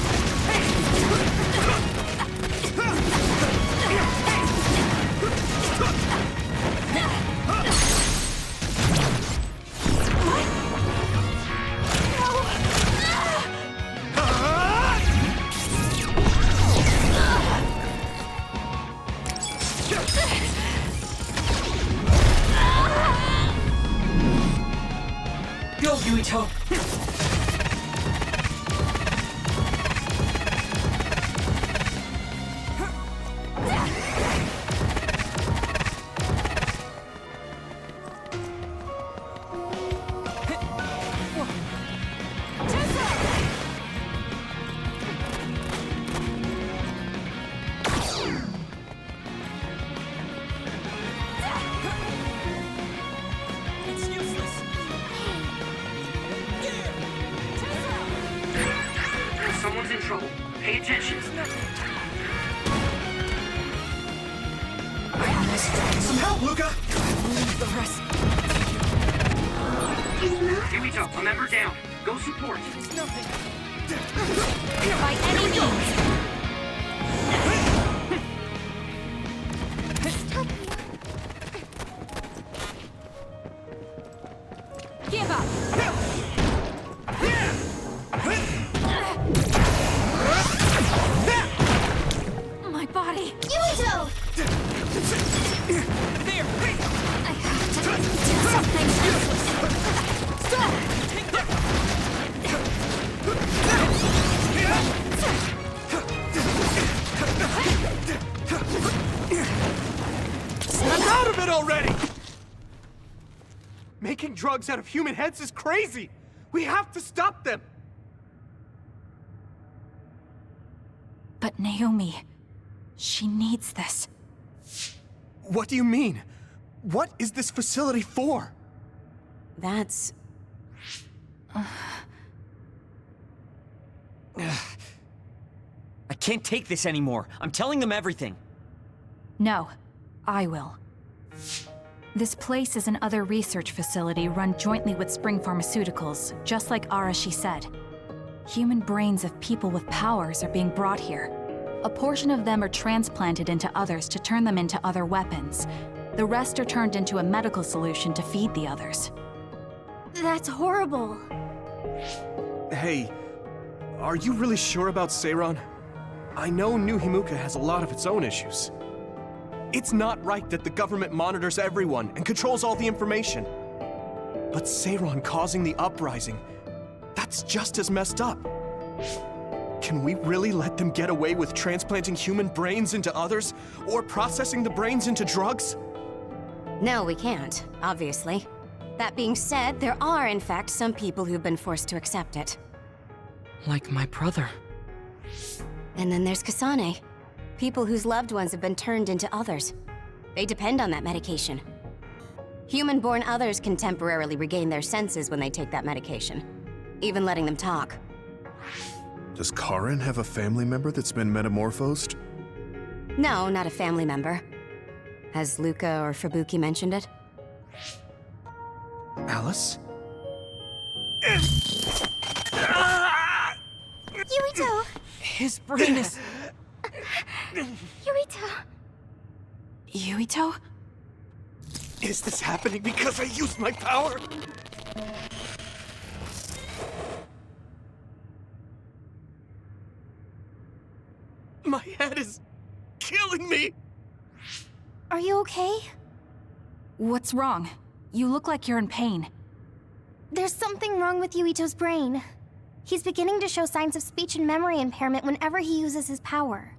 Speaker 6: Yuito.
Speaker 1: Someone's in trouble. Pay attention.
Speaker 9: Some help, Luca!
Speaker 1: Yuito, a member down. Go support.
Speaker 11: By any means. Give up. My body.
Speaker 4: Yuito!
Speaker 6: There!
Speaker 11: I have to do something. Stop!
Speaker 9: Snap out of it already! Making drugs out of human heads is crazy! We have to stop them!
Speaker 11: But Naomi, she needs this.
Speaker 9: What do you mean? What is this facility for?
Speaker 12: That's...
Speaker 6: I can't take this anymore. I'm telling them everything.
Speaker 11: No, I will. This place is another research facility run jointly with Spring Pharmaceuticals, just like Arashi said. Human brains of people with powers are being brought here. A portion of them are transplanted into others to turn them into other weapons. The rest are turned into a medical solution to feed the others.
Speaker 4: That's horrible.
Speaker 2: Hey, are you really sure about Seiron? I know New Himuka has a lot of its own issues.
Speaker 9: It's not right that the government monitors everyone and controls all the information. But Seiron causing the uprising, that's just as messed up. Can we really let them get away with transplanting human brains into others, or processing the brains into drugs?
Speaker 12: No, we can't, obviously. That being said, there are, in fact, some people who've been forced to accept it.
Speaker 6: Like my brother.
Speaker 12: And then there's Kasane. People whose loved ones have been turned into others. They depend on that medication. Human-born others can temporarily regain their senses when they take that medication, even letting them talk.
Speaker 3: Does Karin have a family member that's been metamorphosed?
Speaker 12: No, not a family member. Has Luca or Fubuki mentioned it?
Speaker 2: Alice?
Speaker 4: Yuito!
Speaker 6: His brain is...
Speaker 4: Yuito!
Speaker 11: Yuito?
Speaker 9: Is this happening because I used my power? My head is killing me!
Speaker 4: Are you okay?
Speaker 11: What's wrong? You look like you're in pain.
Speaker 4: There's something wrong with Yuito's brain. He's beginning to show signs of speech and memory impairment whenever he uses his power.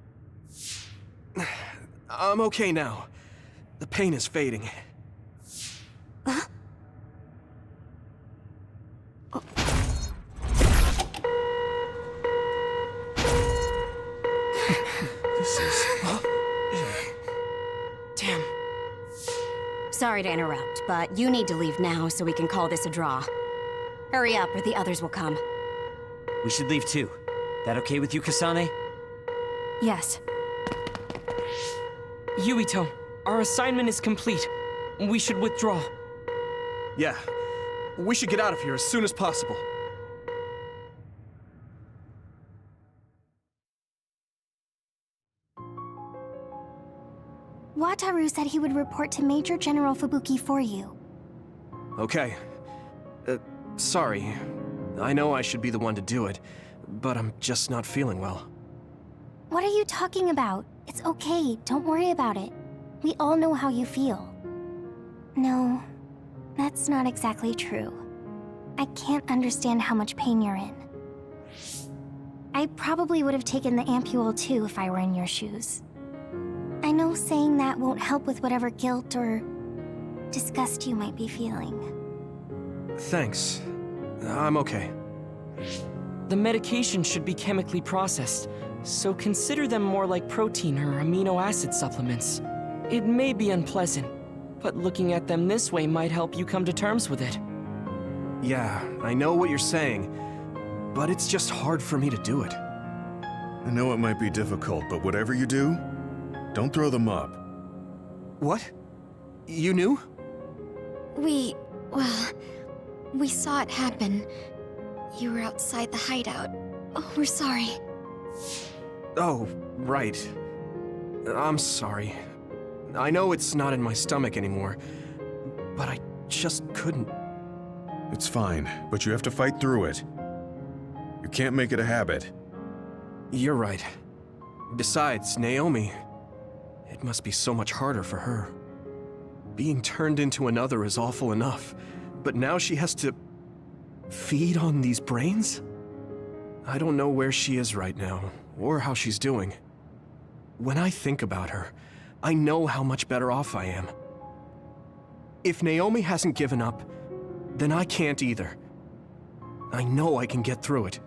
Speaker 2: I'm okay now. The pain is fading. This is...
Speaker 6: Damn.
Speaker 12: Sorry to interrupt, but you need to leave now so we can call this a draw. Hurry up or the others will come.
Speaker 6: We should leave too. That okay with you, Kasane?
Speaker 11: Yes.
Speaker 6: Yuito, our assignment is complete. We should withdraw.
Speaker 2: Yeah, we should get out of here as soon as possible.
Speaker 4: Wataru said he would report to Major General Fubuki for you.
Speaker 2: Okay. Sorry. I know I should be the one to do it, but I'm just not feeling well.
Speaker 4: What are you talking about? It's okay, don't worry about it. We all know how you feel. No, that's not exactly true. I can't understand how much pain you're in. I probably would have taken the ampule too if I were in your shoes. I know saying that won't help with whatever guilt or disgust you might be feeling.
Speaker 2: Thanks. I'm okay.
Speaker 6: The medication should be chemically processed, so consider them more like protein or amino acid supplements. It may be unpleasant, but looking at them this way might help you come to terms with it.
Speaker 2: Yeah, I know what you're saying, but it's just hard for me to do it.
Speaker 3: I know it might be difficult, but whatever you do, don't throw them up.
Speaker 2: What? You knew?
Speaker 4: We saw it happen. You were outside the hideout. Oh, we're sorry.
Speaker 2: Oh, right. I'm sorry. I know it's not in my stomach anymore, but I just couldn't.
Speaker 3: It's fine, but you have to fight through it. You can't make it a habit.
Speaker 2: You're right. Besides, Naomi, it must be so much harder for her. Being turned into another is awful enough, but now she has to feed on these brains? I don't know where she is right now, or how she's doing. When I think about her, I know how much better off I am. If Naomi hasn't given up, then I can't either. I know I can get through it.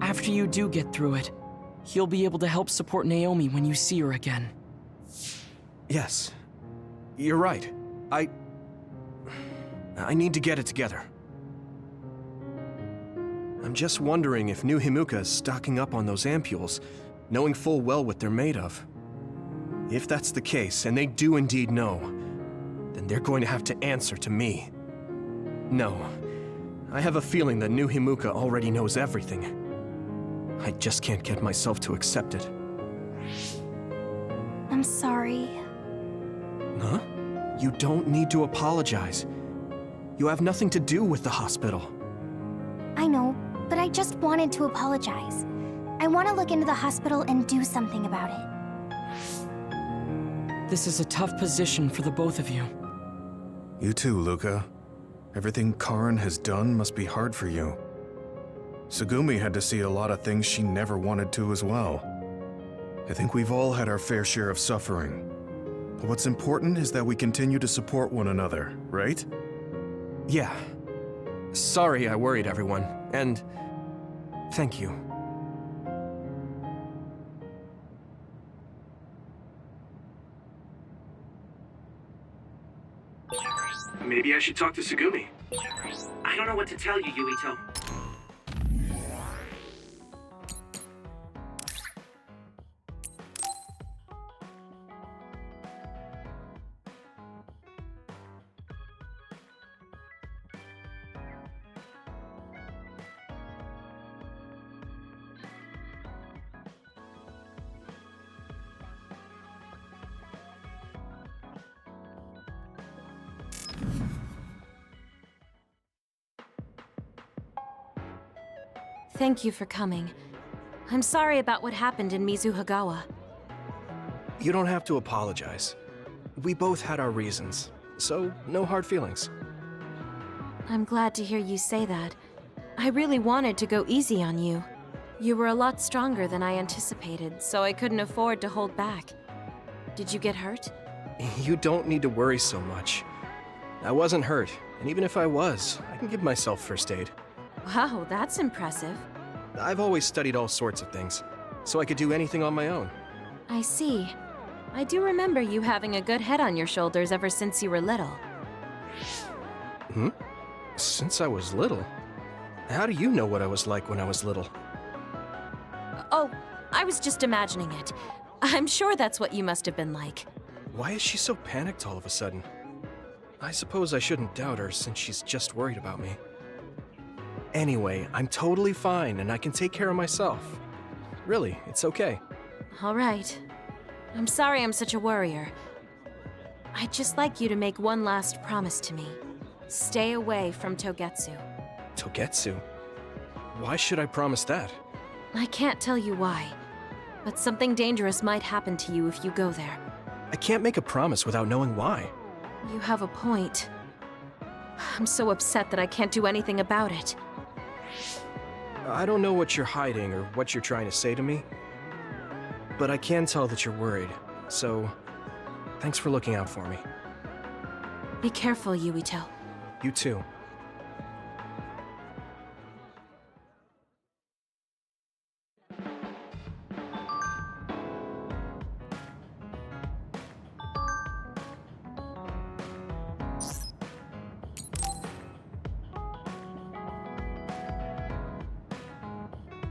Speaker 6: After you do get through it, you'll be able to help support Naomi when you see her again.
Speaker 2: Yes, you're right. I need to get it together. I'm just wondering if New Himuka is stocking up on those ampules, knowing full well what they're made of. If that's the case, and they do indeed know, then they're going to have to answer to me. No, I have a feeling that New Himuka already knows everything. I just can't get myself to accept it.
Speaker 4: I'm sorry.
Speaker 2: Huh? You don't need to apologize. You have nothing to do with the hospital.
Speaker 4: I know, but I just wanted to apologize. I want to look into the hospital and do something about it.
Speaker 6: This is a tough position for the both of you.
Speaker 3: You too, Luca. Everything Karin has done must be hard for you. Tsugumi had to see a lot of things she never wanted to as well. I think we've all had our fair share of suffering. But what's important is that we continue to support one another, right?
Speaker 2: Yeah. Sorry I worried everyone, and thank you.
Speaker 13: Maybe I should talk to Tsugumi.
Speaker 1: I don't know what to tell you, Yuito.
Speaker 14: Thank you for coming. I'm sorry about what happened in Mizuhagawa.
Speaker 2: You don't have to apologize. We both had our reasons, so no hard feelings.
Speaker 14: I'm glad to hear you say that. I really wanted to go easy on you. You were a lot stronger than I anticipated, so I couldn't afford to hold back. Did you get hurt?
Speaker 2: You don't need to worry so much. I wasn't hurt, and even if I was, I can give myself first aid.
Speaker 14: Wow, that's impressive.
Speaker 2: I've always studied all sorts of things, so I could do anything on my own.
Speaker 14: I see. I do remember you having a good head on your shoulders ever since you were little.
Speaker 2: Since I was little? How do you know what I was like when I was little?
Speaker 14: Oh, I was just imagining it. I'm sure that's what you must have been like.
Speaker 2: Why is she so panicked all of a sudden? I suppose I shouldn't doubt her since she's just worried about me. Anyway, I'm totally fine and I can take care of myself. Really, it's okay.
Speaker 14: All right. I'm sorry I'm such a worrier. I'd just like you to make one last promise to me. Stay away from Togetsu.
Speaker 2: Togetsu? Why should I promise that?
Speaker 14: I can't tell you why, but something dangerous might happen to you if you go there.
Speaker 2: I can't make a promise without knowing why.
Speaker 14: You have a point. I'm so upset that I can't do anything about it.
Speaker 2: I don't know what you're hiding or what you're trying to say to me, but I can tell that you're worried, so thanks for looking out for me.
Speaker 14: Be careful, Yuito.
Speaker 2: You too.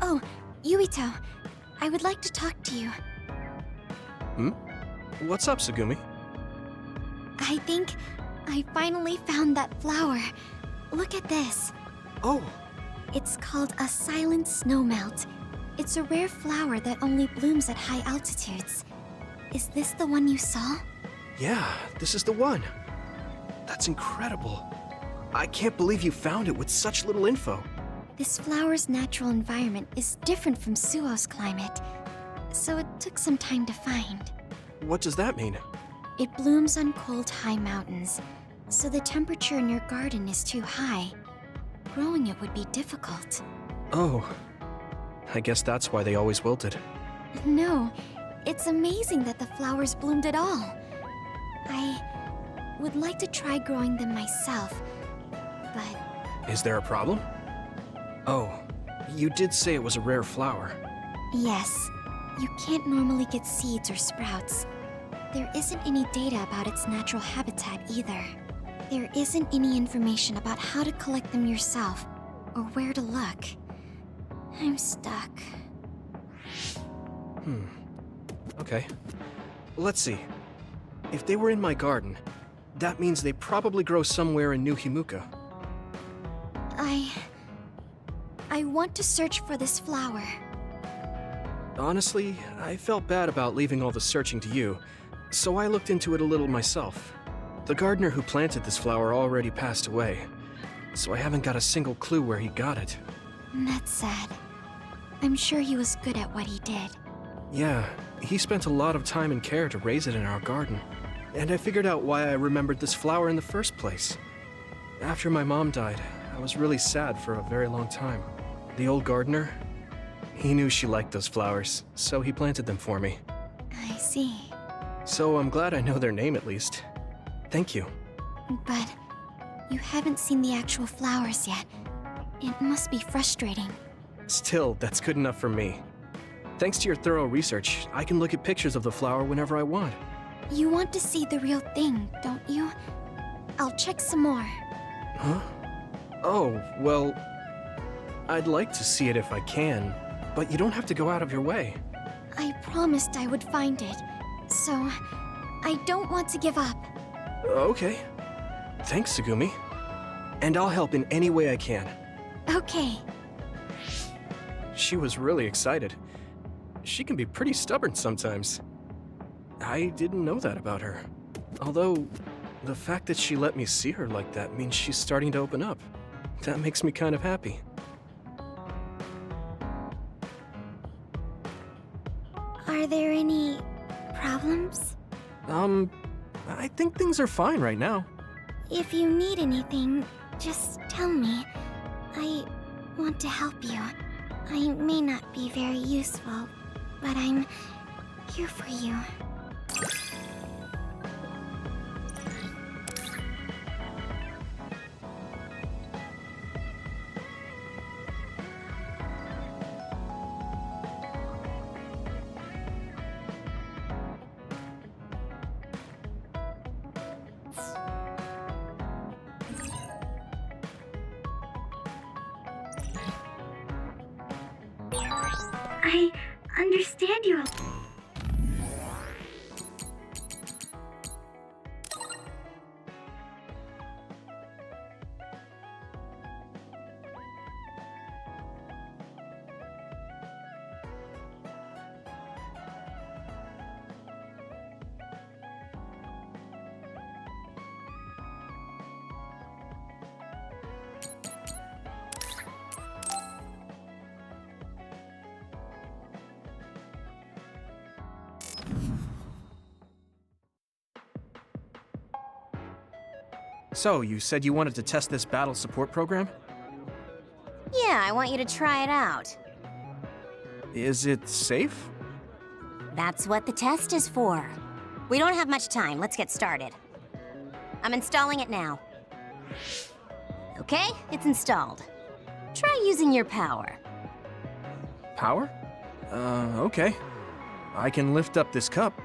Speaker 4: Oh, Yuito. I would like to talk to you.
Speaker 2: What's up, Tsugumi?
Speaker 4: I think I finally found that flower. Look at this.
Speaker 2: Oh,
Speaker 4: It's called a silent snowmelt. It's a rare flower that only blooms at high altitudes. Is this the one you saw?
Speaker 2: yeah, this is the one. That's incredible. I can't believe you found it with such little info.
Speaker 4: This flower's natural environment is different from Suo's climate, so it took some time to find.
Speaker 2: What does that mean?
Speaker 4: It blooms on cold, high mountains, so the temperature in your garden is too high. Growing it would be difficult.
Speaker 2: Oh, I guess that's why they always wilted.
Speaker 4: No, it's amazing that the flowers bloomed at all. I would like to try growing them myself, but
Speaker 2: Is there a problem? Oh, you did say it was a rare flower.
Speaker 4: yes, you can't normally get seeds or sprouts. There isn't any data about its natural habitat either. There isn't any information about how to collect them yourself, or where to look. I'm stuck.
Speaker 2: Okay. Let's see. If they were in my garden, that means they probably grow somewhere in New Himuka.
Speaker 4: I want to search for this flower.
Speaker 2: Honestly, I felt bad about leaving all the searching to you, so I looked into it a little myself. The gardener who planted this flower already passed away, so I haven't got a single clue where he got it.
Speaker 4: That's sad. I'm sure he was good at what he did.
Speaker 2: Yeah, he spent a lot of time and care to raise it in our garden, and I figured out why I remembered this flower in the first place. After my mom died, I was really sad for a very long time. The old gardener, he knew she liked those flowers, so he planted them for me.
Speaker 4: I see.
Speaker 2: So I'm glad I know their name at least. Thank you.
Speaker 4: But you haven't seen the actual flowers yet. It must be frustrating.
Speaker 2: Still, that's good enough for me. Thanks to your thorough research, I can look at pictures of the flower whenever I want.
Speaker 4: You want to see the real thing, don't you? I'll check some more.
Speaker 2: Huh? Oh, well, I'd like to see it if I can, but you don't have to go out of your way.
Speaker 4: I promised I would find it, so I don't want to give up.
Speaker 2: Okay. Thanks, Tsugumi. And I'll help in any way I can.
Speaker 4: Okay.
Speaker 2: She was really excited. She can be pretty stubborn sometimes. I didn't know that about her. Although, the fact that she let me see her like that means she's starting to open up. That makes me kind of happy.
Speaker 4: Are there any problems?
Speaker 2: I think things are fine right now.
Speaker 4: If you need anything, just tell me. I want to help you. I may not be very useful, but I'm here for you.
Speaker 8: I understand you.
Speaker 2: So, you said you wanted to test this battle support program?
Speaker 12: Yeah, I want you to try it out.
Speaker 2: Is it safe?
Speaker 12: That's what the test is for. We don't have much time. Let's get started. I'm installing it now. Okay, it's installed. Try using your power.
Speaker 2: Power? Okay. I can lift up this cup.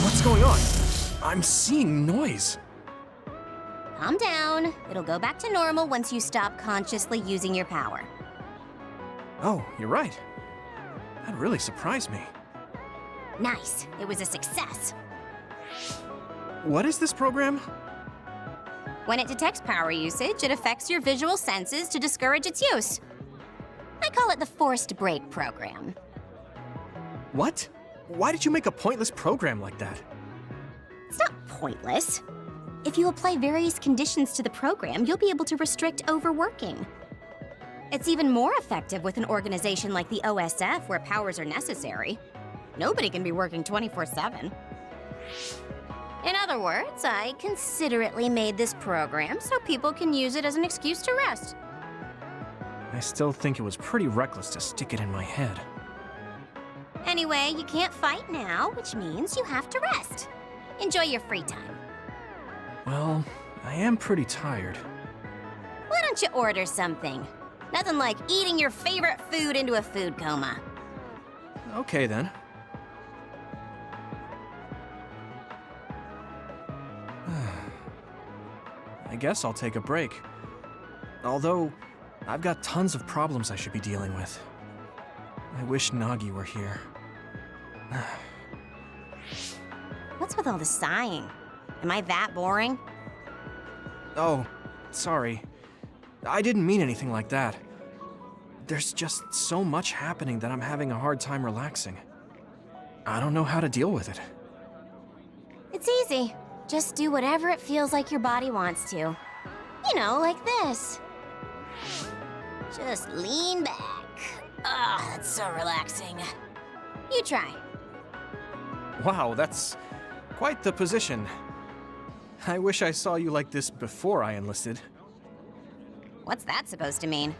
Speaker 2: What's going on? I'm seeing noise.
Speaker 12: Calm down. It'll go back to normal once you stop consciously using your power.
Speaker 2: Oh, you're right. That really surprised me.
Speaker 12: Nice. It was a success.
Speaker 2: What is this program?
Speaker 12: When it detects power usage, it affects your visual senses to discourage its use. I call it the forced break program.
Speaker 2: What? Why did you make a pointless program like that?
Speaker 12: It's not pointless. If you apply various conditions to the program, you'll be able to restrict overworking. It's even more effective with an organization like the OSF where powers are necessary. Nobody can be working 24/7. In other words, I considerately made this program so people can use it as an excuse to rest.
Speaker 2: I still think it was pretty reckless to stick it in my head.
Speaker 12: Anyway, you can't fight now, which means you have to rest. Enjoy your free time.
Speaker 2: Well, I am pretty tired.
Speaker 12: Why don't you order something? Nothing like eating your favorite food into a food coma.
Speaker 2: Okay then. I guess I'll take a break. Although, I've got tons of problems I should be dealing with. I wish Nagi were here.
Speaker 12: What's with all the sighing? Am I that boring?
Speaker 2: Oh, sorry. I didn't mean anything like that. There's just so much happening that I'm having a hard time relaxing. I don't know how to deal with it.
Speaker 12: It's easy. Just do whatever it feels like your body wants to. You know, like this. Just lean back. Ah, that's so relaxing. You try.
Speaker 2: Wow, that's quite the position. I wish I saw you like this before I enlisted.
Speaker 12: What's that supposed to mean?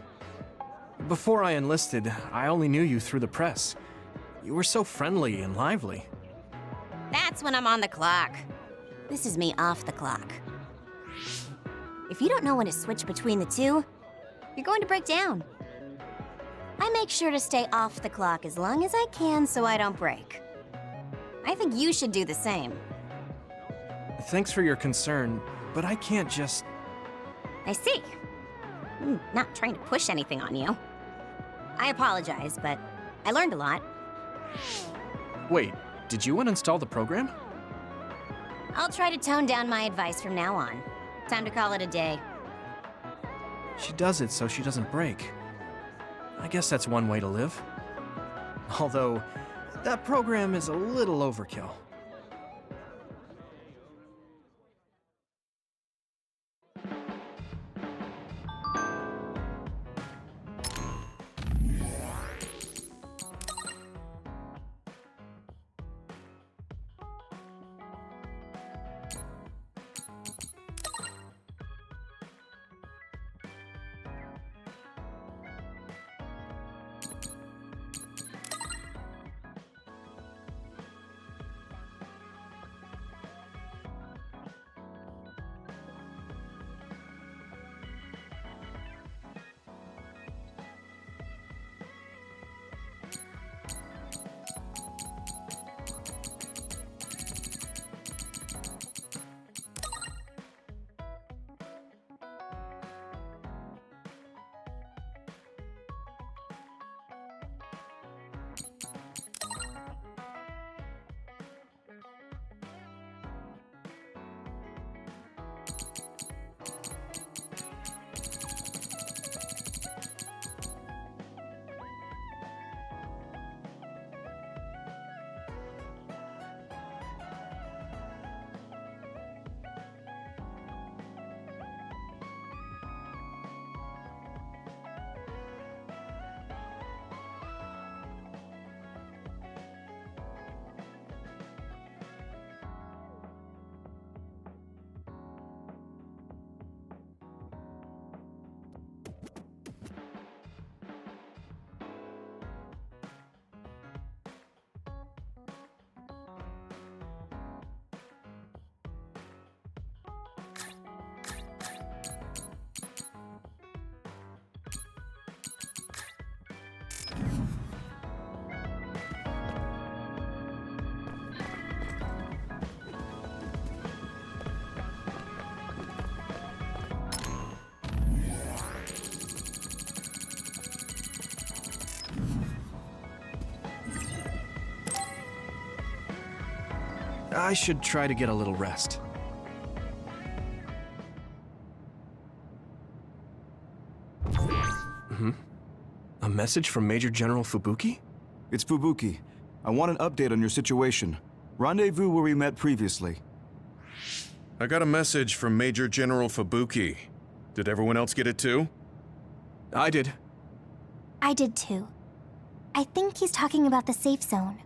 Speaker 2: Before I enlisted, I only knew you through the press. You were so friendly and lively.
Speaker 12: That's when I'm on the clock. This is me off the clock. If you don't know when to switch between the two, you're going to break down. I make sure to stay off the clock as long as I can so I don't break. I think you should do the same.
Speaker 2: Thanks for your concern, but I can't just...
Speaker 12: I see. I'm not trying to push anything on you. I apologize, but I learned a lot.
Speaker 2: Wait, did you uninstall the program?
Speaker 12: I'll try to tone down my advice from now on. Time to call it a day.
Speaker 2: She does it so she doesn't break. I guess that's one way to live. Although, that program is a little overkill. I should try to get a little rest. A message from Major General Fubuki?
Speaker 7: It's Fubuki. I want an update on your situation. Rendezvous where we met previously.
Speaker 3: I got a message from Major General Fubuki. Did everyone else get it too?
Speaker 2: I did.
Speaker 4: I did too. I think he's talking about the safe zone.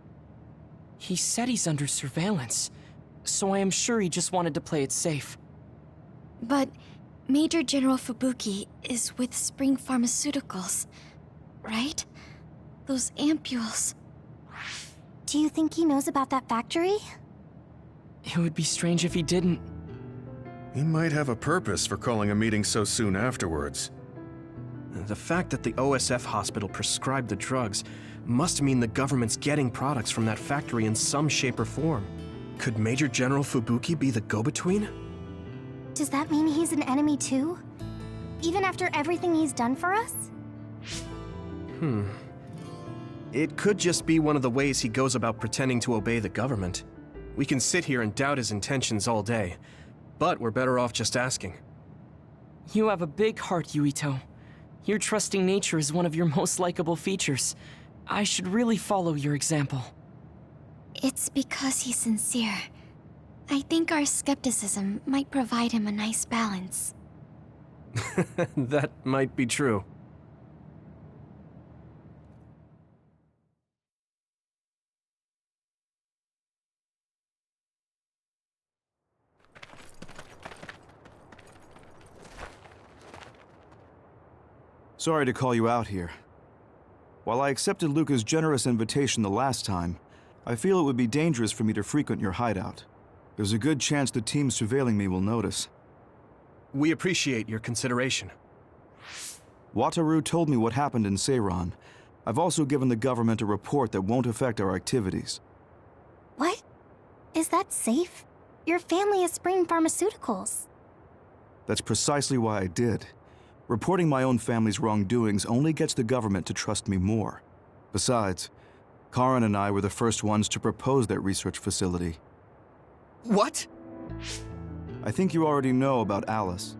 Speaker 6: He said he's under surveillance, so I am sure he just wanted to play it safe.
Speaker 15: But Major General Fubuki is with Spring Pharmaceuticals, right? Those ampules.
Speaker 4: Do you think he knows about that factory?
Speaker 6: It would be strange if he didn't.
Speaker 3: He might have a purpose for calling a meeting so soon afterwards.
Speaker 2: The fact that the OSF hospital prescribed the drugs must mean the government's getting products from that factory in some shape or form. Could Major General Fubuki be the go-between?
Speaker 4: Does that mean he's an enemy too? Even after everything he's done for us?
Speaker 2: It could just be one of the ways he goes about pretending to obey the government. We can sit here and doubt his intentions all day, but we're better off just asking.
Speaker 6: You have a big heart, Yuito. Your trusting nature is one of your most likable features. I should really follow your example.
Speaker 15: It's because he's sincere. I think our skepticism might provide him a nice balance.
Speaker 2: That might be true.
Speaker 7: Sorry to call you out here. While I accepted Luca's generous invitation the last time, I feel it would be dangerous for me to frequent your hideout. There's a good chance the team surveilling me will notice.
Speaker 2: We appreciate your consideration.
Speaker 7: Wataru told me what happened in Seiran. I've also given the government a report that won't affect our activities.
Speaker 4: What? Is that safe? Your family is Spring Pharmaceuticals.
Speaker 7: That's precisely why I did. Reporting my own family's wrongdoings only gets the government to trust me more. Besides, Karin and I were the first ones to propose that research facility.
Speaker 2: What?
Speaker 7: I think you already know about Alice.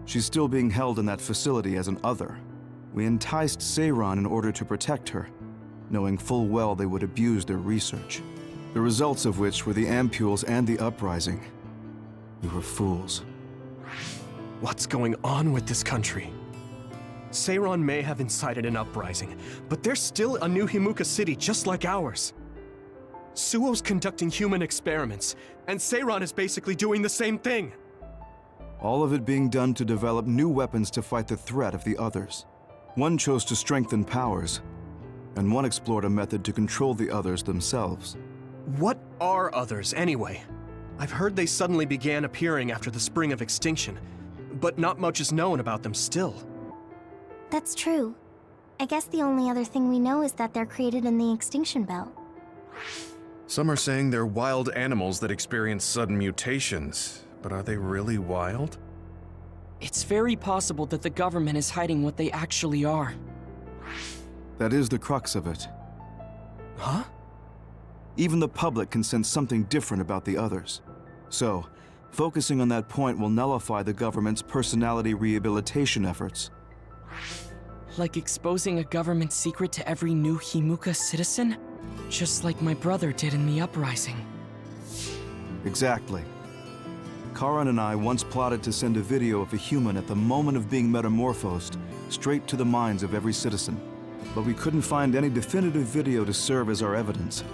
Speaker 7: She's still being held in that facility as an other. We enticed Seiran in order to protect her, knowing full well they would abuse their research. The results of which were the ampules and the uprising. We were fools.
Speaker 2: What's going on with this country? Seiran may have incited an uprising, but there's still a new Himuka city just like ours. Suo's conducting human experiments, and Seiran is basically doing the same thing.
Speaker 7: All of it being done to develop new weapons to fight the threat of the others. One chose to strengthen powers, and one explored a method to control the others themselves.
Speaker 2: What are others, anyway? I've heard they suddenly began appearing after the Spring of Extinction, but not much is known about them still.
Speaker 4: That's true. I guess the only other thing we know is that they're created in the Extinction Belt.
Speaker 3: Some are saying they're wild animals that experience sudden mutations, but are they really wild?
Speaker 6: It's very possible that the government is hiding what they actually are.
Speaker 7: That is the crux of it.
Speaker 2: Huh?
Speaker 7: Even the public can sense something different about the others. So, focusing on that point will nullify the government's personality rehabilitation efforts.
Speaker 6: Like exposing a government secret to every new Himuka citizen? Just like my brother did in the uprising.
Speaker 7: Exactly. Karin and I once plotted to send a video of a human at the moment of being metamorphosed straight to the minds of every citizen. But we couldn't find any definitive video to serve as our evidence,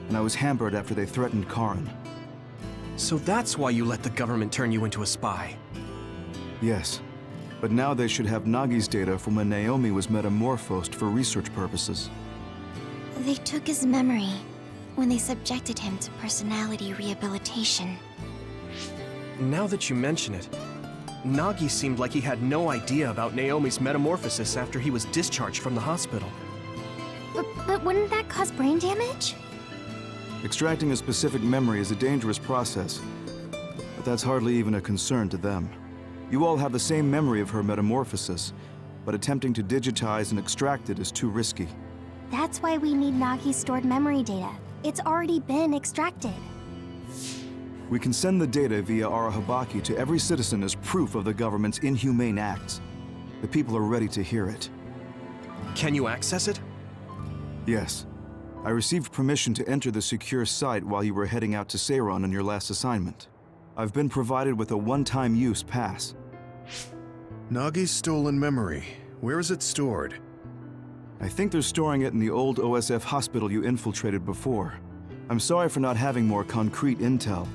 Speaker 7: and I was hampered after they threatened Karin.
Speaker 2: So that's why you let the government turn you into a spy?
Speaker 7: Yes. But now they should have Nagi's data from when Naomi was metamorphosed for research purposes.
Speaker 15: They took his memory when they subjected him to personality rehabilitation.
Speaker 2: Now that you mention it, Nagi seemed like he had no idea about Naomi's metamorphosis after he was discharged from the hospital.
Speaker 4: But wouldn't that cause brain damage?
Speaker 7: Extracting a specific memory is a dangerous process, but that's hardly even a concern to them. You all have the same memory of her metamorphosis, but attempting to digitize and extract it is too risky.
Speaker 4: That's why we need Nagi's stored memory data. It's already been extracted.
Speaker 7: We can send the data via Arahabaki to every citizen as proof of the government's inhumane acts. The people are ready to hear it.
Speaker 2: Can you access it?
Speaker 7: Yes. I received permission to enter the secure site while you were heading out to Seiron on your last assignment. I've been provided with a one-time use pass.
Speaker 3: Nagi's stolen memory. Where is it stored?
Speaker 7: I think they're storing it in the old OSF hospital you infiltrated before. I'm sorry for not having more concrete intel,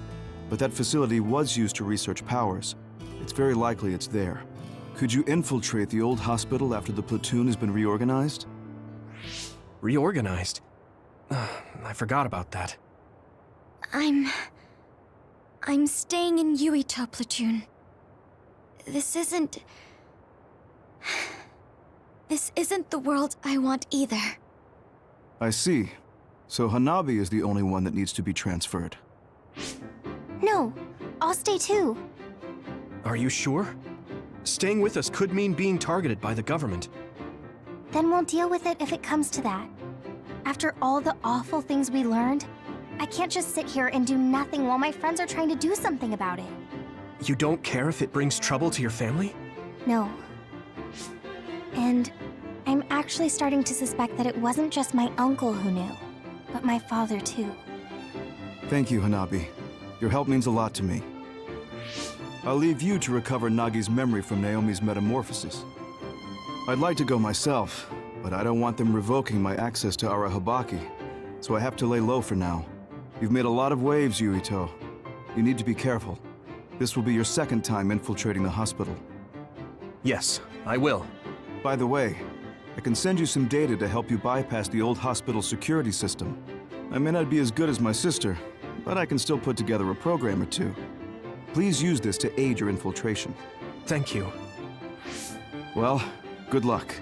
Speaker 7: but that facility was used to research powers. It's very likely it's there. Could you infiltrate the old hospital after the platoon has been reorganized?
Speaker 2: Reorganized? I forgot about that.
Speaker 15: I'm staying in Yuito platoon. This isn't the world I want either.
Speaker 7: I see. So Hanabi is the only one that needs to be transferred.
Speaker 4: No, I'll stay too.
Speaker 2: Are you sure? Staying with us could mean being targeted by the government.
Speaker 4: Then we'll deal with it if it comes to that. After all the awful things we learned, I can't just sit here and do nothing while my friends are trying to do something about it.
Speaker 2: You don't care if it brings trouble to your family?
Speaker 4: No. And I'm actually starting to suspect that it wasn't just my uncle who knew, but my father too.
Speaker 7: Thank you, Hanabi. Your help means a lot to me. I'll leave you to recover Nagi's memory from Naomi's metamorphosis. I'd like to go myself, but I don't want them revoking my access to Arahabaki, so I have to lay low for now. You've made a lot of waves, Yuito. You need to be careful. This will be your second time infiltrating the hospital.
Speaker 2: Yes, I will.
Speaker 7: By the way, I can send you some data to help you bypass the old hospital security system. I may not be as good as my sister, but I can still put together a program or two. Please use this to aid your infiltration.
Speaker 2: Thank you.
Speaker 7: Well, good luck.